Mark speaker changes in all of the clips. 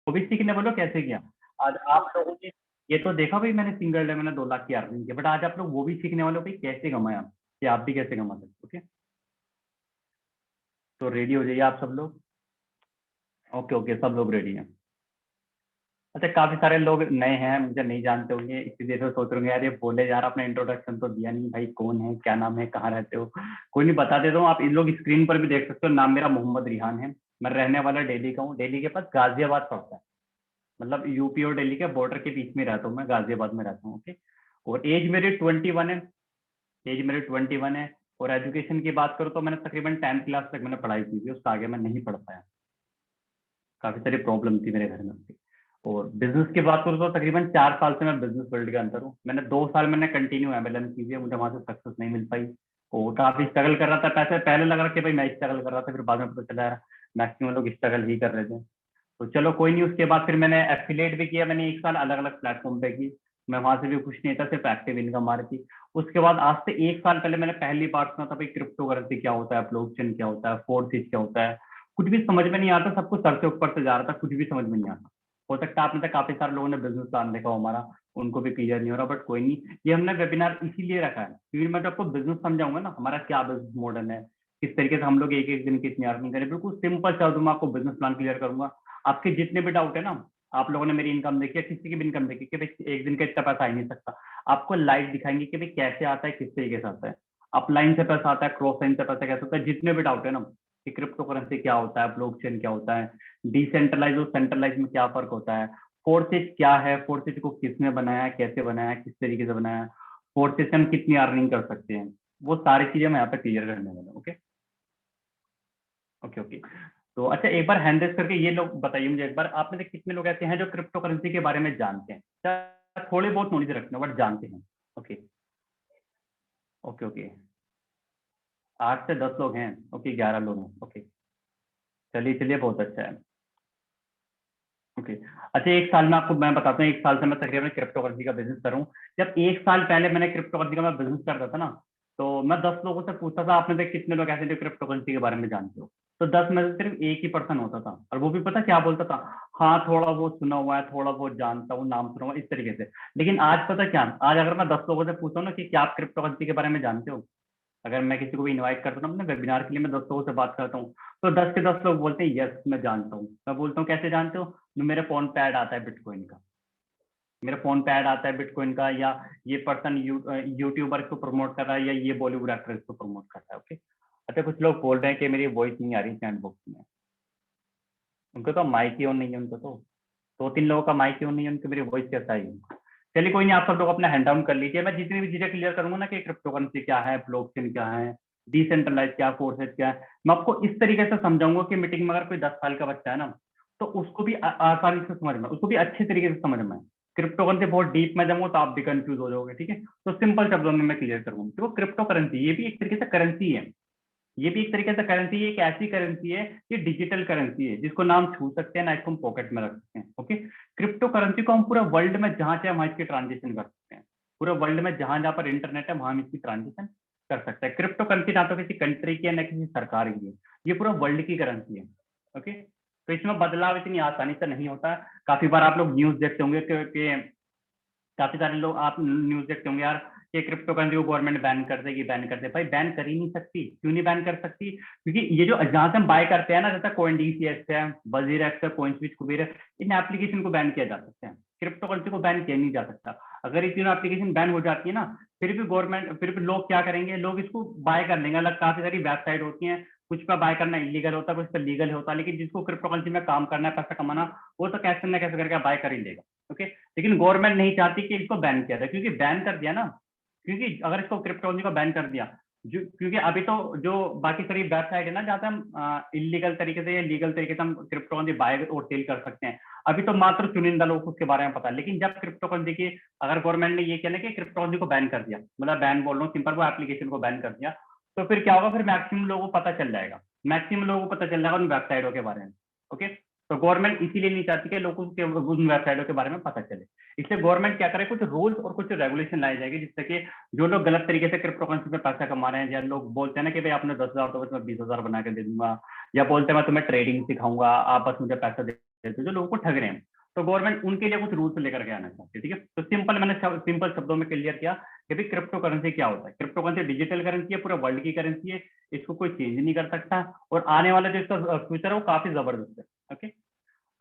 Speaker 1: वो भी सीखने बोलो कैसे किया। आज आप लोगों ने ये तो देखा भाई, मैंने सिंगल डे मैंने 2 लाख की अर्निंग की, बट आज आप लोग वो भी सीखने वाले हो भाई कैसे कमाया, कि आप भी कैसे कमा सकते हो। ओके, तो रेडी हो जाइए आप सब लोग। ओके ओके, सब लोग रेडी हैं। अच्छा, काफी सारे लोग नए हैं, मुझे नहीं जानते होंगे, इसलिए तो सोच रहे होंगे यार ये बोले यार, आपने इंट्रोडक्शन तो दिया नहीं भाई, कौन है, क्या नाम है, कहाँ रहते हो। कोई नहीं, बता देता हूँ, आप इन लोग स्क्रीन पर भी देख सकते हो। नाम मेरा मोहम्मद रिहान है। मैं रहने वाला दिल्ली का हूँ, दिल्ली के पास गाजियाबाद पड़ता है। मतलब यूपी और दिल्ली के बॉर्डर के बीच में रहता हूँ, मैं गाजियाबाद में रहता हूँ। ओके, और एज मेरी 21 है। एज मेरी 21 है। और एजुकेशन की बात करूँ तो मैंने तकरीबन 10th क्लास तक मैंने पढ़ाई की थी, उससे आगे मैं नहीं पढ़ पाया। काफी सारी प्रॉब्लम थी मेरे घर में उसकी। और बिजनेस की बात करूँ तो तकरीबन 4 साल से मैं बिजनेस फील्ड के अंदर हूँ। मैंने 2 साल मैंने कंटिन्यू एमएलएम की थी, मुझे वहां से सक्सेस नहीं मिल पाई। और काफी स्ट्रगल कर रहा था, पैसे पहले लग रहा कि भाई मैं स्ट्रगल कर रहा था, फिर बाद में पता चला यार मैक्सिमम लोग स्ट्रगल ही कर रहे थे। तो चलो कोई नहीं, उसके बाद फिर मैंने एफिलिएट भी किया, मैंने 1 साल अलग अलग प्लेटफॉर्म पे की। मैं वहां से भी कुछ नहीं था, सिर्फ एक्टिव इनकम आ रही थी। उसके बाद आज से 1 साल पहले मैंने पहली बार सुना था भाई क्रिप्टो करेंसी क्या होता है, ब्लॉकचेन क्या होता है, फोर्सिस क्या होता है। कुछ भी समझ में नहीं आता, सब कुछ सर से ऊपर से जा रहा था, कुछ भी समझ में नहीं आता। हो सकता है आपने तो काफी सारे लोगों ने बिजनेस प्लान देखा हो हमारा, उनको भी क्लियर नहीं हो रहा, बट कोई नहीं, ये हमने वेबिनार इसीलिए रखा है क्योंकि मैं जब आपको बिजनेस समझाऊंगा ना, हमारा क्या बिजनेस मॉडल है, किस तरीके से हम लोग एक एक दिन की इतनी अर्निंग करें, बिल्कुल सिंपल शब्द में आपको बिजनेस प्लान क्लियर करूंगा। आपके जितने भी डाउट है ना, आप लोगों ने मेरी इनकम देखी है, किसी की भी इनकम देखी कि भाई एक दिन का इतना पैसा आ ही नहीं सकता, आपको लाइव दिखाएंगे कि भाई कैसे आता है, किस तरीके से आता है। अपलाइन से पैसा आता है, क्रॉस लाइन से पैसा कैसे होता है, जितने भी डाउट है ना कि क्रिप्टो करेंसी क्या होता है, ब्लॉकचेन क्या होता है, डिसेंट्रलाइज और सेंट्रलाइज में क्या फर्क होता है, फोर्सेज क्या है, फोर्सेज को किसने बनाया, कैसे बनाया, किस तरीके से बनाया, फोर्सेज से हम कितनी अर्निंग कर सकते हैं, वो सारी चीजें मैं यहाँ पे क्लियर करने वाला हूँ। Okay okay okay. तो अच्छा, एक बार हैंड रेस करके ये लोग बताइए मुझे एक बार, आप में से कितने लोग ऐसे हैं जो क्रिप्टो करेंसी के बारे में जानते हैं, क्या थोड़ी बहुत नॉलेज रखते हैं बट जानते हैं। Okay okay okay. 8 से 10 लोग हैं। ओके, 11 लोग हैं। ओके, चलिए चलिए, बहुत अच्छा है। ओके। अच्छा, 1 साल में आपको मैं बताता हूँ, 1 साल से मैं तकरीबन क्रिप्टो करेंसी का बिजनेस कर रहा हूँ। जब 1 साल पहले मैंने क्रिप्टो करेंसी का मैं बिजनेस करता था ना, तो मैं 10 लोगों से पूछता था आप में से कितने लोग ऐसे जो क्रिप्टो करेंसी के बारे में जानते हो, तो 10 में से सिर्फ एक ही पर्सन होता था, और वो भी पता क्या बोलता था, हाँ थोड़ा बहुत सुना हुआ है, थोड़ा बहुत जानता हूँ, नाम सुना हुआ है, इस तरीके से। लेकिन आज पता क्या, आज अगर मैं 10 लोगों से पूछता हूँ ना कि क्या आप क्रिप्टो करेंसी के बारे में जानते हो, अगर मैं किसी को भी इनवाइट करता हूँ ना अपने वेबिनार के लिए, मैं 10 लोगों से बात करता हूँ, तो 10 के 10 लोग बोलते हैं यस मैं जानता हूँ। मैं बोलता हूँ कैसे जानते हो, मेरे फोन पे ऐड आता है बिटकॉइन का, मेरे फोन पे ऐड आता है बिटकॉइन का, या ये पर्सन यूट्यूबर को प्रमोट कर रहा है, या ये बॉलीवुड एक्टर को प्रमोट कर रहा है। ओके। अच्छा, कुछ लोग बोल रहे हैं कि मेरी वॉइस नहीं आ रही चैट बॉक्स में, उनको तो माइक ही ऑन नहीं है, उनको तो 2-3 लोगों का माइक ही ऑन नहीं है, उनकी मेरी वॉइस कैसा आएगी। चलिए कोई नहीं, आप सब लोग अपना हैंड डाउन कर लीजिए, मैं जितनी भी चीजें क्लियर करूंगा ना कि क्रिप्टो करेंसी क्या है, ब्लॉकचेन क्या है, डिसेंट्रलाइज क्या, फोर्सेज क्या है, मैं आपको इस तरीके से समझाऊंगा कि मीटिंग में अगर कोई 10 साल का बच्चा है ना, तो उसको भी आसानी से समझ में, उसको भी अच्छे तरीके से समझ में आए। क्रिप्टो करेंसी बहुत डीप में जाऊंगा तो आप भी कंफ्यूज हो जाओगे, ठीक है, तो सिंपल शब्दों में मैं क्लियर करूंगा। देखो क्रिप्टो करेंसी ये भी एक तरीके से करेंसी है, ये भी एक तरीके से करेंसी है, एक ऐसी करेंसी है, ये डिजिटल करेंसी है जिसको ना हम छू सकते हैं ना इसको हम पॉकेट में रख सकते हैं। ओके, क्रिप्टो करेंसी को हम पूरा वर्ल्ड में जहां चाहे वहां इसकी ट्रांजेक्शन कर सकते हैं, पूरे वर्ल्ड में जहां जहां पर इंटरनेट है वहां हम इसकी ट्रांजेक्शन कर सकते हैं। क्रिप्टो करेंसी ना तो किसी कंट्री की है ना किसी सरकार की है, ये पूरा वर्ल्ड की करेंसी है। ओके, तो इसमें बदलाव इतनी आसानी से नहीं होता। काफी बार आप लोग न्यूज देखते होंगे कि काफी सारे लोग, आप न्यूज देखते होंगे यार कि क्रिप्टो करेंसी को गवर्नमेंट बैन कर देगी, बैन कर दे, भाई बैन कर ही नहीं सकती। क्यों नहीं बैन कर सकती, क्योंकि ये जो जहां से हम बाय करते हैं ना, जैसे CoinDCX है, वजीर एक्स है, CoinSwitch, कुबेर है, इन एप्लीकेशन को बैन किया जा सकता है, क्रिप्टो करेंसी को बैन किया नहीं जा सकता। अगर ये तीनों एप्लीकेशन बैन हो जाती है ना, फिर भी गवर्नमेंट, फिर भी लोग क्या करेंगे, लोग इसको बाय कर लेंगे। अलग काफी सारी वेबसाइट होती है, कुछ पे बाय करना इलीगल होता है, कुछ पे लीगल होता है, लेकिन जिसको क्रिप्टो करेंसी में काम करना है, पैसा कमाना, वो तो कैसे ना कैसे करके बाय कर ही लेगा। ओके, लेकिन गवर्नमेंट नहीं चाहती कि इसको बैन किया जाए, क्योंकि बैन कर दिया ना, क्योंकि अगर इसको क्रिप्टोकरेंसी को बैन कर दिया, जो क्योंकि अभी तो जो बाकी सारी वेबसाइट है ना जहाँ से हम इलीगल तरीके से या लीगल तरीके से हम क्रिप्टोकरेंसी बाय और सेल कर सकते हैं, अभी तो मात्र चुनिंदा लोग को उसके बारे में पता है। लेकिन जब क्रिप्टोकरेंसी की, अगर गवर्नमेंट ने ये किया ना कि क्रिप्टोकरेंसी को बैन कर दिया, मतलब बैन बोल रहा हूँ सिंपल, वो एप्लीकेशन को बैन कर दिया, तो फिर क्या होगा, फिर मैक्सिमम लोगों को पता चल जाएगा, मैक्सिमम लोगों को पता चल जाएगा उन वेबसाइटों के बारे में। ओके, तो गवर्नमेंट इसीलिए नहीं चाहती कि लोगों को उन वेबसाइटों के बारे में पता चले, इसलिए गवर्नमेंट क्या करे, कुछ रूल्स और कुछ रेगुलेशन लाई जाएगी, जिससे कि जो लोग गलत तरीके से क्रिप्टो करेंसी में पैसा कमा रहे हैं, या लोग बोलते हैं ना कि भाई आपने 10,000 तो बस मैं 20,000 बना के दे दूंगा, या बोलते हैं मैं तुम्हें ट्रेडिंग सिखाऊंगा, आप बस मुझे पैसा दे जो लोगों को ठग रहे हैं, तो गवर्नमेंट उनके लिए कुछ रूल्स लेकर के आना चाहती है। ठीक है, तो सिंपल मैंने सिंपल शब्दों में क्लियर किया कि भाई क्रिप्टो करेंसी क्या होता है। क्रिप्टो करेंसी डिजिटल करेंसी है, पूरे वर्ल्ड की करेंसी है, इसको कोई चेंज नहीं कर सकता, और आने वाला जो इसका फ्यूचर है वो काफी जबरदस्त है। ओके,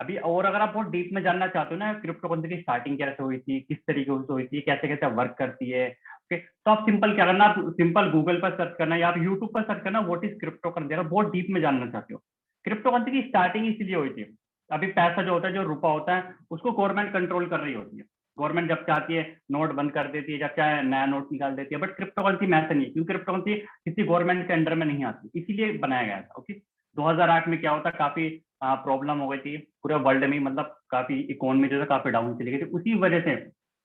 Speaker 1: अभी और अगर आप बहुत डीप में जानना चाहते हो ना क्रिप्टो करेंसी की स्टार्टिंग कैसे हुई थी, किस तरीके से हुई थी, कैसे कैसे वर्क करती है, ओके, तो आप सिंपल क्या करना, आप सिंपल गूगल पर सर्च करना या आप यूट्यूब पर सर्च करना व्हाट इज क्रिप्टो करेंसी। अगर बहुत डीप में जानना चाहते हो, क्रिप्टो करेंसी की स्टार्टिंग इसलिए हुई थी, अभी पैसा जो होता है, जो रुपया होता है, उसको गवर्नमेंट कंट्रोल कर रही होती है। गवर्नमेंट जब चाहती है नोट बंद कर देती है, जब चाहे नया नोट निकाल देती है, बट क्रिप्टो करेंसी में ऐसा नहीं है, क्योंकि क्रिप्टो करेंसी किसी गवर्नमेंट के अंडर में नहीं आती, इसीलिए बनाया गया था। ओके, 2008 में क्या होता, काफी प्रॉब्लम हो गई थी पूरे वर्ल्ड में, मतलब काफी इकोनॉमी जो है काफी डाउन चली गई थी, उसी वजह से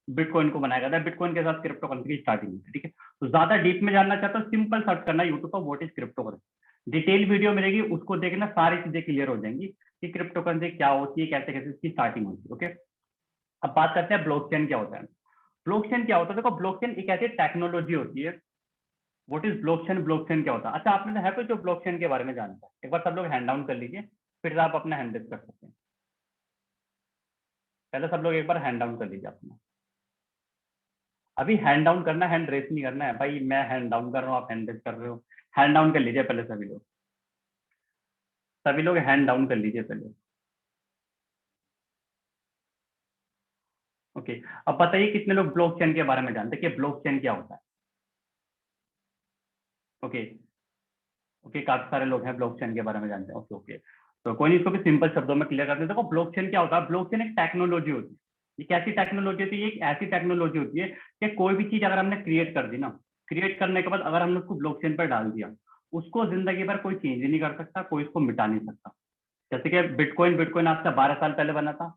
Speaker 1: बिटकॉइन को बनाया गया था। बिटकॉइन के साथ क्रिप्टो करेंसी की स्टार्टिंग हुई थी। ठीक है, तो ज्यादा डीप में जानना चाहता हूँ, सिंपल सर्च करना यूट्यूब पर what is crypto currency, detail video मिलेगी, उसको देखना, सारी चीजें क्लियर हो जाएंगी कि क्रिप्टो करेंसी क्या होती है, कैसे कैसे इसकी स्टार्टिंग होती है। ओके, अब बात करते हैं ब्लॉकचेन क्या होता है। ब्लॉकचेन क्या होता है, देखो ब्लॉकचेन एक ऐसी टेक्नोलॉजी होती है। व्हाट इज ब्लॉकचेन, ब्लॉकचेन क्या होता है, अच्छा आपने है कोई जो ब्लॉकचेन के बारे में जानता है, एक बार सब लोग हैंड डाउन कर लीजिए, फिर आप अपना हैंड रेज कर सकते हैं। पहले सब लोग एक बार हैंड डाउन कर लीजिए अपना, अभी हैंड डाउन करना, हैंड रेस नहीं करना है भाई, मैं हैंड डाउन कर रहा हूँ, आप हैंड रेस कर रहे हो। हैंड डाउन कर लीजिए पहले सभी लोग, सभी लोग हैंड डाउन कर लीजिए पहले। ओके, अब बताइए कितने लोग ब्लॉकचेन के बारे में जानते हैं कि ब्लॉकचेन क्या होता है। ओके, ओके, काफी सारे लोग हैं ब्लॉकचेन के बारे में जानते हैं। ओके ओके, तो कोई नहीं, इसको भी सिंपल शब्दों में क्लियर करते हैं। देखो ब्लॉकचेन क्या होता है, ब्लॉकचेन एक टेक्नोलॉजी होती है। ये कैसी टेक्नोलॉजी होती है, ये एक ऐसी टेक्नोलॉजी होती है कि कोई भी चीज अगर हमने क्रिएट कर दी ना, क्रिएट करने के बाद अगर हमने उसको ब्लॉकचेन पर डाल दिया, उसको जिंदगी भर कोई चेंज नहीं कर सकता, कोई इसको मिटा नहीं सकता। जैसे कि बिटकॉइन, बिटकॉइन आज से 12 साल पहले बना था,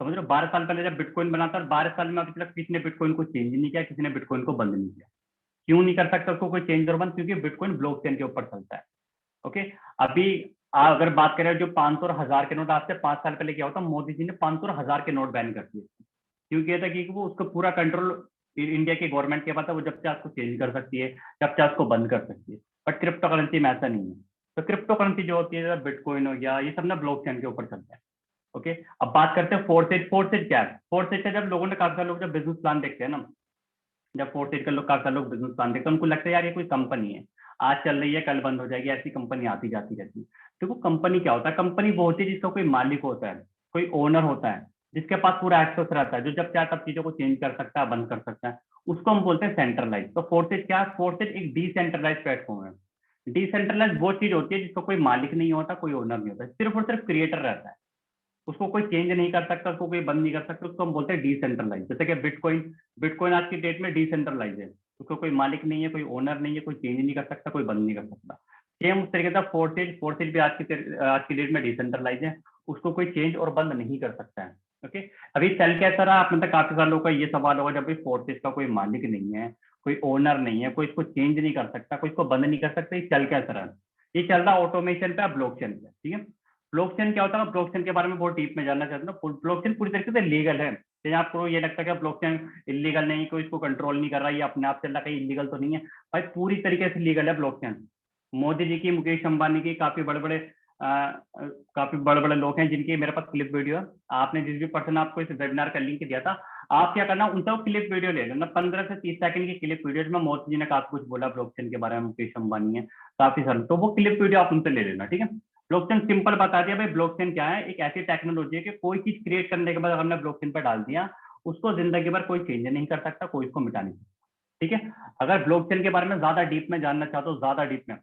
Speaker 1: समझ रहे हो, 12 साल पहले जब बिटकॉइन बना था, 12 साल में अभी तक किसी ने बिटकॉइन को चेंज नहीं किया, किसी ने बिटकॉइन को बंद नहीं किया। क्यों नहीं कर सकता उसको कोई चेंज और बंद, क्योंकि बिटकॉइन ब्लॉकचेन के ऊपर चलता है। ओके, अभी अगर बात करें जो 500 और 1000 के नोट, आज से 5 साल पहले क्या होता, मोदी जी ने 500 और 1000 के नोट बैन कर दिए। क्यों किया था, क्योंकि वो उसको पूरा कंट्रोल इंडिया की गवर्नमेंट के पास है, वो जब चाहे उसको चेंज कर सकती है, जब चाहे उसको बंद कर सकती है। बट क्रिप्टो करेंसी में ऐसा नहीं है। तो क्रिप्टो करेंसी जो होती है, बिटकॉइन हो गया, ये सब ना ब्लॉकचेन के ऊपर चलता है। ओके, अब बात करते हैं फोर्थ एज। फोर्थ एज क्या है, फोर्थ एज है जब लोगों ने, काफी सारे लोग जब बिजनेस प्लान देखते हैं ना, जब फोर्थ एज का लोग, काफी सारे लोग बिजनेस प्लान देखते हैं, उनको लगता है यार ये कोई कंपनी है, आज चल रही है कल बंद हो जाएगी, ऐसी कंपनी आती जाती रहती है। देखो कंपनी क्या होता है, कंपनी वो होती है जिसका कोई मालिक होता है, कोई ओनर होता है, जिसके पास पूरा एक्सेस रहता है, जो जब चाहे तब चीजों को चेंज कर सकता है, बंद कर सकता है, उसको हम बोलते हैं सेंट्रलाइज। तो फोर्थ एज क्या है, फोर्थ एज एक डिसेंट्रलाइज प्लेटफॉर्म है। डिसेंट्रलाइज वो चीज होती है जिसका कोई मालिक नहीं होता, कोई ओनर नहीं होता, सिर्फ और सिर्फ क्रिएटर रहता है, उसको कोई चेंज नहीं कर सकता, उसको कोई बंद नहीं कर सकता, उसको हम बोलते हैं डिसेंट्रलाइज। जैसे कि बिटकॉइन, बिटकॉइन आज की डेट में डिसेंट्रलाइज है, उसको कोई मालिक नहीं है, कोई ओनर नहीं है, कोई चेंज नहीं कर सकता, कोई बंद नहीं कर सकता। सेम उस तरीके से फोर्थ एज भी आज की डेट में डिसेंट्रलाइज है, उसको कोई चेंज और बंद नहीं कर सकता है। ओके, अभी चल कैसा रहा, आप मतलब काफी सारे लोगों का ये सवाल होगा, जब भाई फोर्थ एज का कोई मालिक नहीं है, कोई ओनर नहीं है, कोई इसको चेंज नहीं कर सकता, कोई इसको बंद नहीं कर सकता, ये चल कैसा रहा, ये चल रहा ऑटोमेशन पे, ब्लॉकचेन पे। ठीक है, ब्लॉकचेन क्या होता है, ब्लॉकचेन के बारे में बहुत डीप में जानना चाहते हैं। ब्लॉकचेन पूरी तरीके से लीगल है, तो आपको ये लगता है कि ब्लॉकचेन इलीगल नहीं, कोई इसको कंट्रोल नहीं कर रहा, ये अपने आप चल रहा है, इलीगल तो नहीं है भाई, पूरी तरीके से लीगल है ब्लॉकचेन। मोदी जी की, मुकेश अंबानी की, काफी बड़े बड़े लोग हैं जिनकी मेरे पास क्लिप वीडियो है। आपने जिस भी पर्सन आपको इस वेबिनार का लिंक दिया था, आप क्या करना, उनसे वो क्लिप वीडियो ले लेना, 15 से 30 सेकंड की क्लिप वीडियो, जिसमें मोदी जी ने काफी कुछ बोला ब्लॉकचेन के बारे में, मुकेश अंबानी है, काफी सारे, तो वो क्लिप वीडियो आप उनसे ले लेना। ठीक है, ब्लॉकचेन सिंपल बता दिया भाई, ब्लॉकचेन क्या है, एक ऐसी टेक्नोलॉजी है कि कोई चीज क्रिएट करने के बाद हमने ब्लॉकचेन पर डाल दिया, उसको जिंदगी भर कोई चेंज नहीं कर सकता, कोई इसको मिटा नहीं सकता। ठीक है, अगर ब्लॉकचेन के बारे में ज्यादा डीप में जानना चाहते हो, ज्यादा डीप में,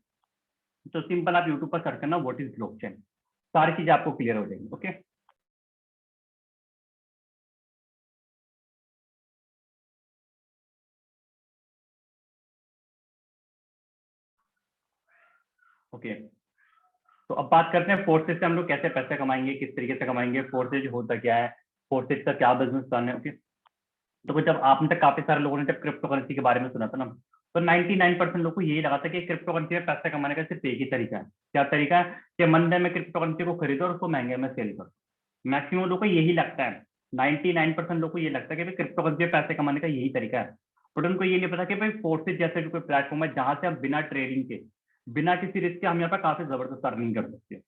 Speaker 1: तो सिंपल आप यूट्यूब पर सर्च करना व्हाट इज ब्लॉकचेन, सारी चीजें आपको क्लियर हो जाएंगी। ओके, ओके, तो अब बात करते हैं फोर्सेज से हम लोग कैसे पैसे कमाएंगे, किस तरीके से कमाएंगे, फोर्सेज होता क्या है, फोर्सेज का क्या बिजनेस प्लान है। ओके, तो जब आपने तक काफी सारे लोगों ने जब क्रिप्टो करेंसी के बारे में सुना था ना, तो 99% लोग को यही लगा था कि क्रिप्टो करेंसी में पैसा कमाने का सिर्फ एक ही तरीका है। क्या तरीका है, कि मंदे में क्रिप्टो करेंसी को खरीदो और उसको महंगे में सेल करो। मैक्सिमम लोग को यही लगता है, 99% लोग को ये लगता है कि भाई क्रिप्टो करेंसी में पैसे कमाने का यही तरीका है। बट उनको ये नहीं पता कि भाई फोर्सेज जैसे भी कोई प्लेटफॉर्म है जहां से आप बिना ट्रेडिंग के, बिना किसी रिस्क के हम यहाँ पर काफी जबरदस्त अर्निंग कर सकते हैं।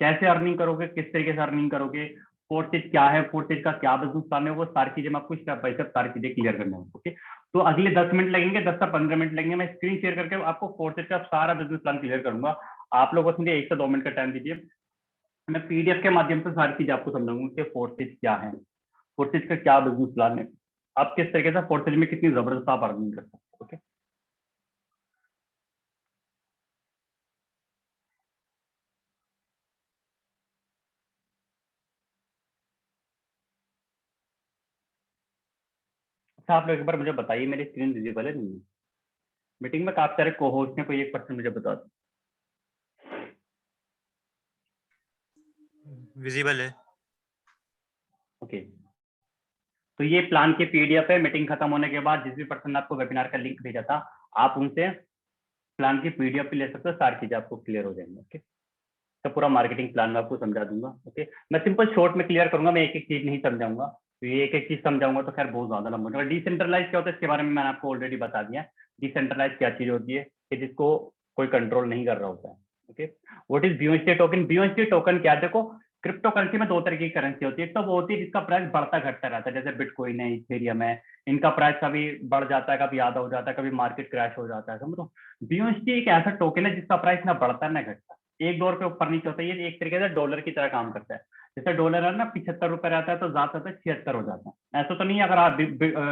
Speaker 1: कैसे अर्निंग करोगे, किस तरीके से अर्निंग करोगे, फोर्थ स्टेज क्या है, फोर्थ स्टेज का क्या बिजनेस प्लान है, वो सारी चीजें मैं आपको स्टेप बाय स्टेप सारी चीजें क्लियर करना है। ओके, तो अगले 10 मिनट लगेंगे, 10 से 15 मिनट लगेंगे, मैं स्क्रीन शेयर करके आपको फोर्थ स्टेज का सारा बिजनेस प्लान क्लियर करूंगा। आप लोग बस मुझे 1 से 2 मिनट का टाइम दीजिए, मैं पीडीएफ के माध्यम से सारी चीजें आपको समझाऊंगा कि फोर्थ स्टेज क्या है, फोर्थ स्टेज का क्या बिजनेस प्लान है, आप किस तरीके से फोर्थ स्टेज में कितनी जबरदस्त आप अर्निंग कर सकते हैं। ओके, अच्छा आप लोग एक बार मुझे बताइए, मेरी स्क्रीन विजिबल है नहीं? मीटिंग में काफी सारे को होस्ट हैं, कोई एक पर्सन मुझे बता दो।
Speaker 2: विजिबल है।
Speaker 1: ओके, तो ये प्लान की पीडीएफ है, मीटिंग खत्म होने के बाद जिस भी पर्सन ने आपको वेबिनार का लिंक भेजा था, आप उनसे प्लान की पीडीएफ भी ले सकते हो, सारी चीजें आपको क्लियर हो जाएंगी। ओके, तो पूरा मार्केटिंग प्लान मैं आपको समझा दूंगा। ओके, मैं सिंपल शॉर्ट में क्लियर करूंगा, मैं एक एक चीज नहीं समझाऊंगा, तो ये एक एक चीज समझाऊंगा तो खैर बहुत ज्यादा लंबा हो जाएगा। डिसेंट्रलाइज क्या होता है इसके बारे में मैंने आपको ऑलरेडी बता दिया। डिसेंट्रलाइज क्या चीज होती है कि जिसको कोई कंट्रोल नहीं कर रहा होता है। Okay, what is BOST token? BOST token क्या है, देखो क्रिप्टो करेंसी में दो तरह की करेंसी होती है। एक तो वो होती है जिसका प्राइस बढ़ता घटता रहता है, जैसे बिटकॉइन है, इथेरियम है, इनका प्राइस कभी बढ़ जाता है, कभी आधा हो जाता है, कभी मार्केट क्रैश हो जाता है, समझो। बीओएसटी एक ऐसा टोकन है जिसका प्राइस ना बढ़ता है ना घटता, एक डॉलर के ऊपर नीचे होता है। ये एक तरीके से डॉलर की तरह काम करता है। जैसे डॉलर है ना 75 रुपए रहता है, तो ज्यादा से 76 हो जाता है। ऐसा तो नहीं है अगर आप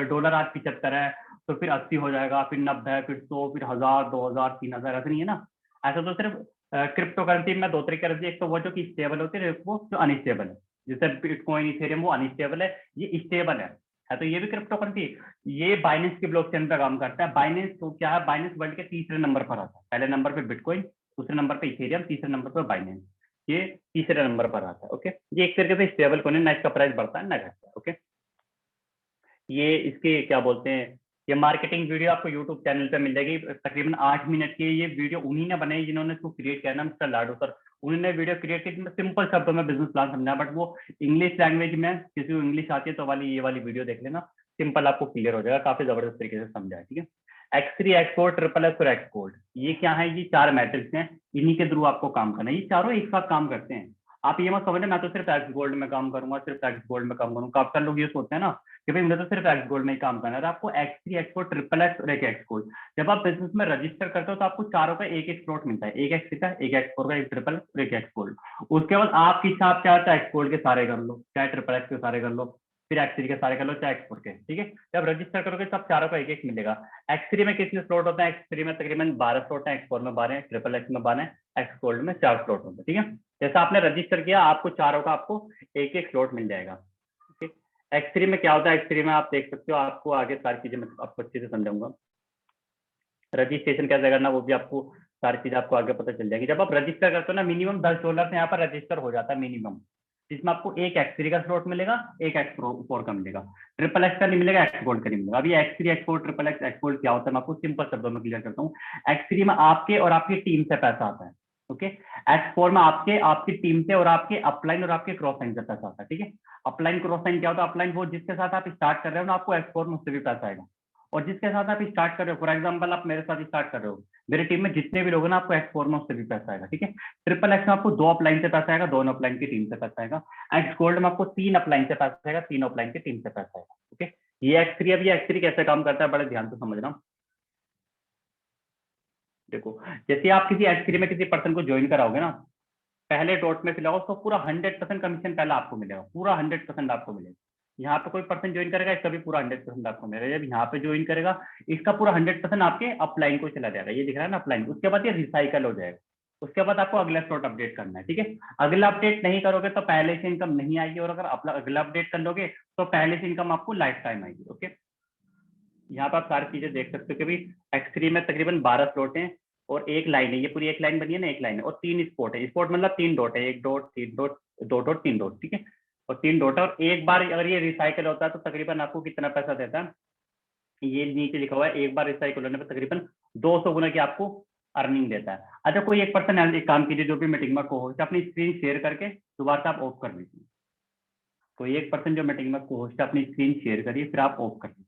Speaker 1: डॉलर आज 75 है तो फिर 80 हो जाएगा, फिर 90, फिर 100, फिर 1000, 2000, 3000, ऐसा नहीं है ना। ऐसा तो सिर्फ क्रिप्टो करेंसी में दो तरीके करेंसी, एक तो वो जो कि स्टेबल होती है, वो जो अनस्टेबल है। जैसे बिटकॉइन, इथेरियम वो अनस्टेबल है, ये स्टेबल है तो ये भी क्रिप्टो करेंसी। ये बाइनेंस की ब्लॉकचेन पे काम करता है। बाइनेंस तो क्या है, बाइनेंस वर्ल्ड के तीसरे नंबर पर आता है। पहले नंबर पे बिटकॉइन, दूसरे नंबर पे इथेरियम, तीसरे नंबर पे बाइनेंस, ये तीसरे नंबर पर आता है। ओके, ये एक तरीके से स्टेबल कॉइन है, ना इसका प्राइस बढ़ता है ना घटता है। ओके, ये इसके क्या बोलते हैं, ये मार्केटिंग वीडियो आपको यूट्यूब चैनल पे मिल जाएगी, तकरीबन 8 मिनट की। ये वीडियो उन्हीं ने बनाई जिन्होंने इसको क्रिएट किया ना, मिस्टर लाडो सर। उन्होंने वीडियो क्रिएट की, सिंपल शब्दों में बिजनेस प्लान समझा, बट वो इंग्लिश लैंग्वेज में, किसी को इंग्लिश आती है तो वाली ये वाली वीडियो देख लेना, सिंपल आपको क्लियर हो जाएगा, काफी जबरदस्त तरीके से समझा है। ठीक है, एक्स3, एक्सपोर्ट, ट्रिपल एक्स और एक्सपोर्ट, ये क्या है, ये 4 मैट्रिक्स हैं, इन्हीं के थ्रू आपको काम करना है। ये चारों एक साथ काम करते हैं। आप ये मत समझना मैं तो सिर्फ एक्स गोल्ड में काम करूंगा, सिर्फ एक्स गोल्ड में काम करूंगा। काफी सारे लोग ये सोचते हैं ना कि भाई मुझे तो सिर्फ एक्स गोल्ड में ही काम करना है। आपको एक्स3, एक्सपोर्ट, ट्रिपल एक्स और एक एक्स गोल्ड, जब आप बिजनेस में रजिस्टर करते हो तो आपको चारों का एक एक स्लॉट मिलता है, एक एक्स का, एक एक्सपोर्ट का, एक ट्रिपल और एक एक्स गोल्ड। उसके बाद आपकी इच्छा, आप चाहे एक्स गोल्ड के सारे कर लो, चाहे ट्रिपल एक्स के सारे कर लो, फिर एक्स3 के सारे कर लो, चाहे एक्सपोर्ट के। ठीक है, जब रजिस्टर करोगे तब चारों का एक एक मिलेगा। एक्स3 में कितने स्लॉट होते हैं, एक्स3 में तकरीबन 12 स्लॉट है, एक्सपोर्ट में 12, ट्रिपल एक्स में 12, एक्स गोल्ड में 4 स्लॉट होते हैं। ठीक है, जैसा आपने रजिस्टर किया आपको चारों का आपको एक एक स्लॉट मिल जाएगा। एक्स3 में क्या होता है, एक्स3 में आप देख सकते हो, आपको आगे सारी चीजें मैं आपको अच्छे से समझाऊंगा। रजिस्ट्रेशन कैसे करना वो भी आपको सारी चीजें आपको आगे पता चल जाएगी। जब आप रजिस्टर करते हो ना, मिनिमम $10 से यहाँ पर रजिस्टर हो जाता है मिनिमम, जिसमें आपको एक एक्स3 का स्लॉट मिलेगा, एक एक्स4 का मिलेगा, ट्रिपल एक्स का नहीं मिलेगा, एक्स गोल्ड का नहीं मिलेगा। अभी x three, export, triple x, x gold क्या होता है मैं आपको सिंपल शब्दों में क्लियर करता हूँ। एक्स3 में आपके और आपकी टीम से पैसा आता है। ओके, एक्स4 में आपके, आपकी टीम से और आपके अपलाइन और आपके क्रॉस साइन से पैसा आता है। ठीक है, अपलाइन क्रॉस साइन क्या होता है, अपलाइन वो जिसके साथ आप स्टार्ट कर रहे हो ना, आपको एक्सपोर्ट में उससे भी पैसा आएगा। और जिसके साथ आप स्टार्ट कर रहे हो, फॉर एग्जांपल आप मेरे साथ स्टार्ट कर रहे हो, मेरी टीम में जितने भी लोग हैं ना, आपको एक्स4 में उससे भी पैसा आएगा। ठीक है, ट्रिपल एक्स में आपको 2 अपलाइन से पैसा आएगा, दोनों अपलाइन की टीम से पैसा आएगा। एक्स गोल्ड में आपको 3 अपलाइन से पैसा आएगा, तीनों अपलाइन की टीम से पैसा आएगा। ओके, ये एक्स3, अब ये एक्स3 कैसे काम करता है बड़े ध्यान से समझना। देखो, जैसे आप किसी एक्स3 में किसी पर्सन को ज्वाइन कराओगे ना, पहले डॉट में फिलहाल उसको पूरा 100% कमीशन पहले आपको मिलेगा, पूरा 100% आपको मिलेगा। यहाँ पे कोई पर्सन ज्वाइन करेगा, इसका भी पूरा 100% आपको मिलेगा। जब यहाँ पे ज्वाइन करेगा, इसका पूरा 100% आपके अपलाइन को चला जाएगा, ये दिख रहा है ना अपलाइन। उसके बाद ये रिसाइकल हो जाएगा, उसके बाद आपको अगला स्लॉट अपडेट करना है। ठीक है, अगला अपडेट नहीं करोगे तो पहले से इनकम नहीं आएगी, और अगर अगला अपडेट कर लोगे तो पहले से इनकम आपको लाइफ टाइम आएगी। ओके, यहाँ पर आप सारी चीजें देख सकते हो कि भाई एक्स3 में तकरीबन 12 स्लॉट हैं और एक लाइन है, ये पूरी एक लाइन बनी है ना, एक लाइन है, और 3 स्पॉट है। स्पॉट मतलब 3 डॉट है, 1 डॉट, 3 डॉट, 2 डॉट, 3 डॉट। ठीक है, और 3 डॉट है, और एक बार अगर ये रिसाइकल होता है तो तकरीबन आपको कितना पैसा देता है, ये नीचे लिखा हुआ है, एक बार रिसाइकल होने पर तकरीबन 200 गुना की आपको अर्निंग देता है। अच्छा, कोई एक पर्सन एक काम कीजिए, जो भी मीटिंग में को होस्ट अपनी स्क्रीन शेयर करके दोबारा से आप ऑफ कर दीजिए। कोई एक पर्सन जो मीटिंग में को होस्ट अपनी स्क्रीन शेयर करिए, फिर आप ऑफ कर दीजिए।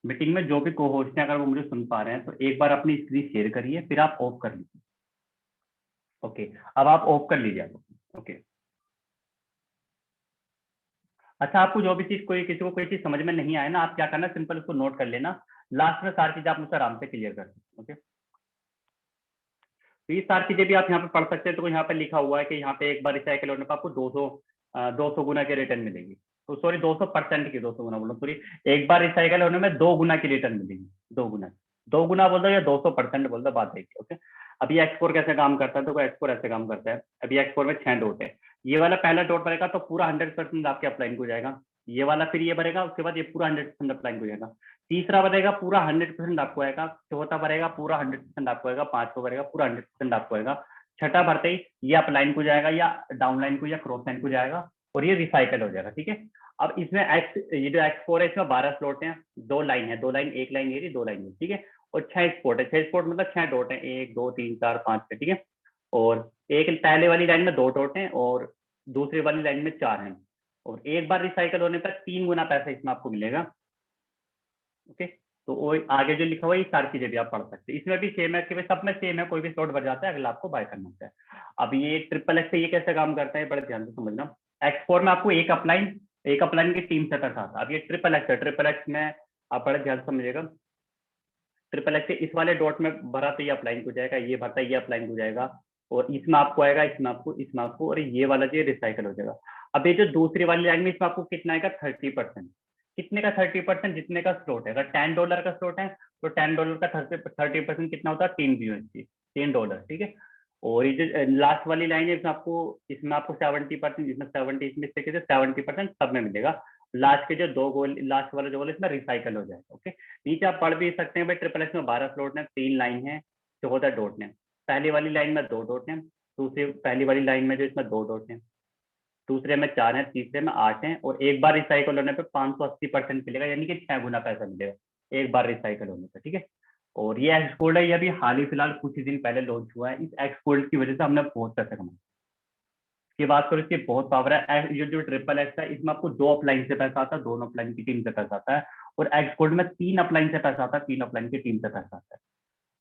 Speaker 1: मीटिंग में जो भी को होस्ट हैं अगर वो मुझे सुन पा रहे हैं तो एक बार अपनी स्क्रीन शेयर करिए, फिर आप ऑफ कर लीजिए। ओके, अब आप ऑफ कर लीजिए आप। ओके, अच्छा, आपको जो भी चीज कोई किसी को कोई चीज समझ में नहीं आए ना, आप क्या करना, सिंपल उसको नोट कर लेना, लास्ट में सारी चीजें आप मुझसे आराम से क्लियर कर सकते। ओके, तो ये सारी चीजें भी आप यहाँ पे पढ़ सकते हैं। तो यहाँ पे लिखा हुआ है कि यहाँ पे एक बार रिसाइकल होने पर आपको 200 गुना के रिटर्न मिलेगी। तो सॉरी, 200% की, 200 गुना बोलो सॉरी, एक बार रिसाइकल होने में 2 गुना की रिटर्न मिलेगी। 2 गुना, 2 गुना बोल दो या 200% बोल दो, बात देखिए। ओके, अभी एक्सपोर कैसे काम करता है, तो एक्सपोर ऐसे काम करता है। अभी एक्सपोर में 6 डॉट है, ये वाला पहला डॉट भरेगा तो पूरा 100% आपके अपलाइन को जाएगा। ये वाला फिर ये भरेगा, उसके बाद ये पूरा 100% अपलाइन को जाएगा। तीसरा भरेगा पूरा 100% आपको आएगा। चौथा भरेगा पूरा 100% आपको आएगा। पांचवा भरेगा पूरा 100% आपको आएगा। छठा भरते ही ये अपलाइन को जाएगा या डाउनलाइन को या क्रॉस लाइन को जाएगा और ये रिसाइकल हो जाएगा। ठीक है, अब इसमें ये जो एक्स4 है इसमें 12 स्लॉट हैं, 2 लाइन है, 2 लाइन, 1 लाइन ये रही, 2 लाइन है। ठीक है, और 6 स्पॉट है। 6 स्पॉट मतलब 6 डॉट है, 1 2 3 4 5 6। ठीक है, और एक पहले वाली लाइन में 2 डॉट हैं और दूसरी वाली लाइन में 4 हैं। और एक बार रिसाइकल होने पर 3 गुना पैसा इसमें आपको मिलेगा। ओके, तो वो आगे जो लिखा हुआ है ये सारी चीजें भी आप पढ़ सकते हैं। इसमें भी सेम है कि सब में सेम है, कोई भी स्लॉट भर जाता है, अगला आपको बाय करना होता है। अब ये ट्रिपल एक्स ये कैसे काम करता है, बड़े ध्यान से समझना। एक्स4 में आपको एक अपलाइन की टीम से पैसा आता है। अब ये ट्रिपल एक्स है, ट्रिपल एक्स में आप बड़े ध्यान से समझिएगा। ट्रिपल एक्स इस वाले डॉट में भरा तो ये अपलाइन को जाएगा, ये भरता है ये अपलाइन को जाएगा, और इसमें आपको आएगा, इसमें आपको, और ये वाला जो रिसाइकल हो जाएगा। अब ये जो दूसरी वाली लाइन में इसमें आपको कितना आएगा, 30%। कितने का 30%, जितने का स्लॉट है। अगर $10 का स्लॉट है तो $10 का 30% कितना होता है, $3 $3। ठीक है, और ये जो लास्ट वाली लाइन है इसमें आपको 70%, इसमें 70, इसमें 70% सब में मिलेगा। लास्ट के जो दो गोल, लास्ट वाला जो गोल इसमें रिसाइकल हो जाएगा। ओके, नीचे आप पढ़ भी सकते हैं भाई, ट्रिपल एक्स में 12 स्लॉट है, 3 लाइन है, 14 डॉट है। पहली वाली लाइन में 2 डॉट है, दूसरी पहली वाली लाइन में जो इसमें 2 डॉट है, दूसरे में 4 है, तीसरे में 8 है, और एक बार रिसाइकल होने पे 580% मिलेगा, यानी कि 6 गुना पैसा मिलेगा एक बार रिसाइकल होने पर। ठीक है, और ये एक्स गोल्ड है, ये अभी हाल ही फिलहाल कुछ ही दिन पहले लॉन्च हुआ है। इस एक्स गोल्ड की वजह से हमने बहुत पैसा कमाया। की बात करो, इसकी बहुत पावर है। ये जो ट्रिपल एक्स है इसमें आपको 2 अपलाइन से पैसा आता है, दोनों अपलाइन की टीम से पैसा आता है। और एक्स गोल्ड में 3 अपलाइन से पैसा आता है, 3 अपलाइन की टीम से पैसा आता है।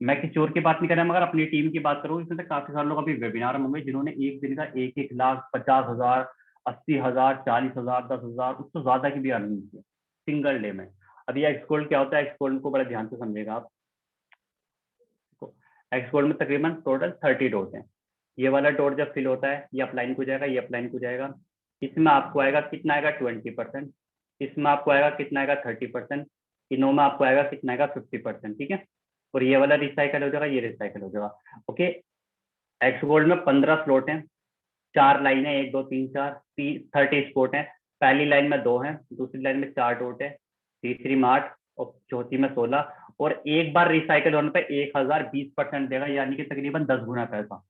Speaker 1: मैं किसी और की बात नहीं कर रहा, मगर अपनी टीम की बात करूँ, इसमें से काफी सारे लोग अभी वेबिनार में होंगे जिन्होंने एक दिन का 1-1 लाख, 50,000, 80,000, 40,000, 10,000, उससे ज्यादा की भी अर्निंग की सिंगल डे में। अब ये एक्स गोल्ड क्या होता है, एक्स गोल्ड को बड़े ध्यान से समझेगा आप। एक्स गोल्ड में तकरीबन टोटल 30 डॉट है। ये वाला डॉट जब फिल होता है ये अपलाइन को जाएगा, ये अपलाइन को जाएगा। इसमें आपको आएगा कितना, आएगा 20%। इसमें आपको आएगा कितना, आएगा 30%। इनों में आपको आएगा कितना, आएगा 50%। ठीक है, और ये वाला रिसाइकल हो जाएगा, ये रिसाइकल हो जाएगा। ओके, एक्स गोल्ड में 15 स्लॉट हैं, 4 लाइन है, 1 2 3 4, 30 स्पॉट है। पहली लाइन में 2 है, दूसरी लाइन में 4 डॉट है, तीसरी में 8 और चौथी में 16। और एक बार रिसाइकल होने पर 1020% देगा, यानी कि तकरीबन 10 गुना पैसा।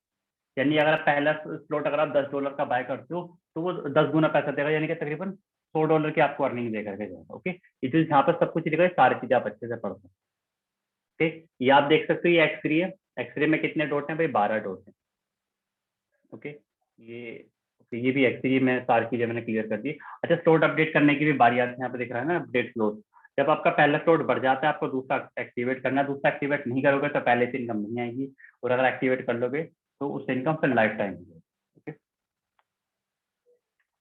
Speaker 1: यानी अगर आप पहला स्लॉट अगर आप $10 का बाय करते हो तो वो 10 गुना पैसा देगा, यानी कि तकरीबन $100 की आपको अर्निंग दे करके जाएगा। ओके, ये यहाँ पर सब कुछ लिखा है, सारी चीजें आप अच्छे से पढ़ सकते हो। ठीक, ये आप देख सकते हो, ये एक्सरे है। एक्सरे में कितने डॉट हैं भाई, 12 डॉट हैं। ओके, ये ये भी एक्सरे में सारी चीजें मैंने क्लियर कर दी। अच्छा, स्लॉट अपडेट करने की भी बारी आती है, यहाँ पे दिख रहा है ना अपडेट स्लॉट। जब आपका पहला स्लॉट बढ़ जाता है आपको दूसरा एक्टिवेट करना है। दूसरा एक्टिवेट नहीं करोगे तो पहले से इनकम नहीं आएगी, और अगर एक्टिवेट कर लोगे तो उससे इनकम फिर लाइफ टाइम होगी। ओके,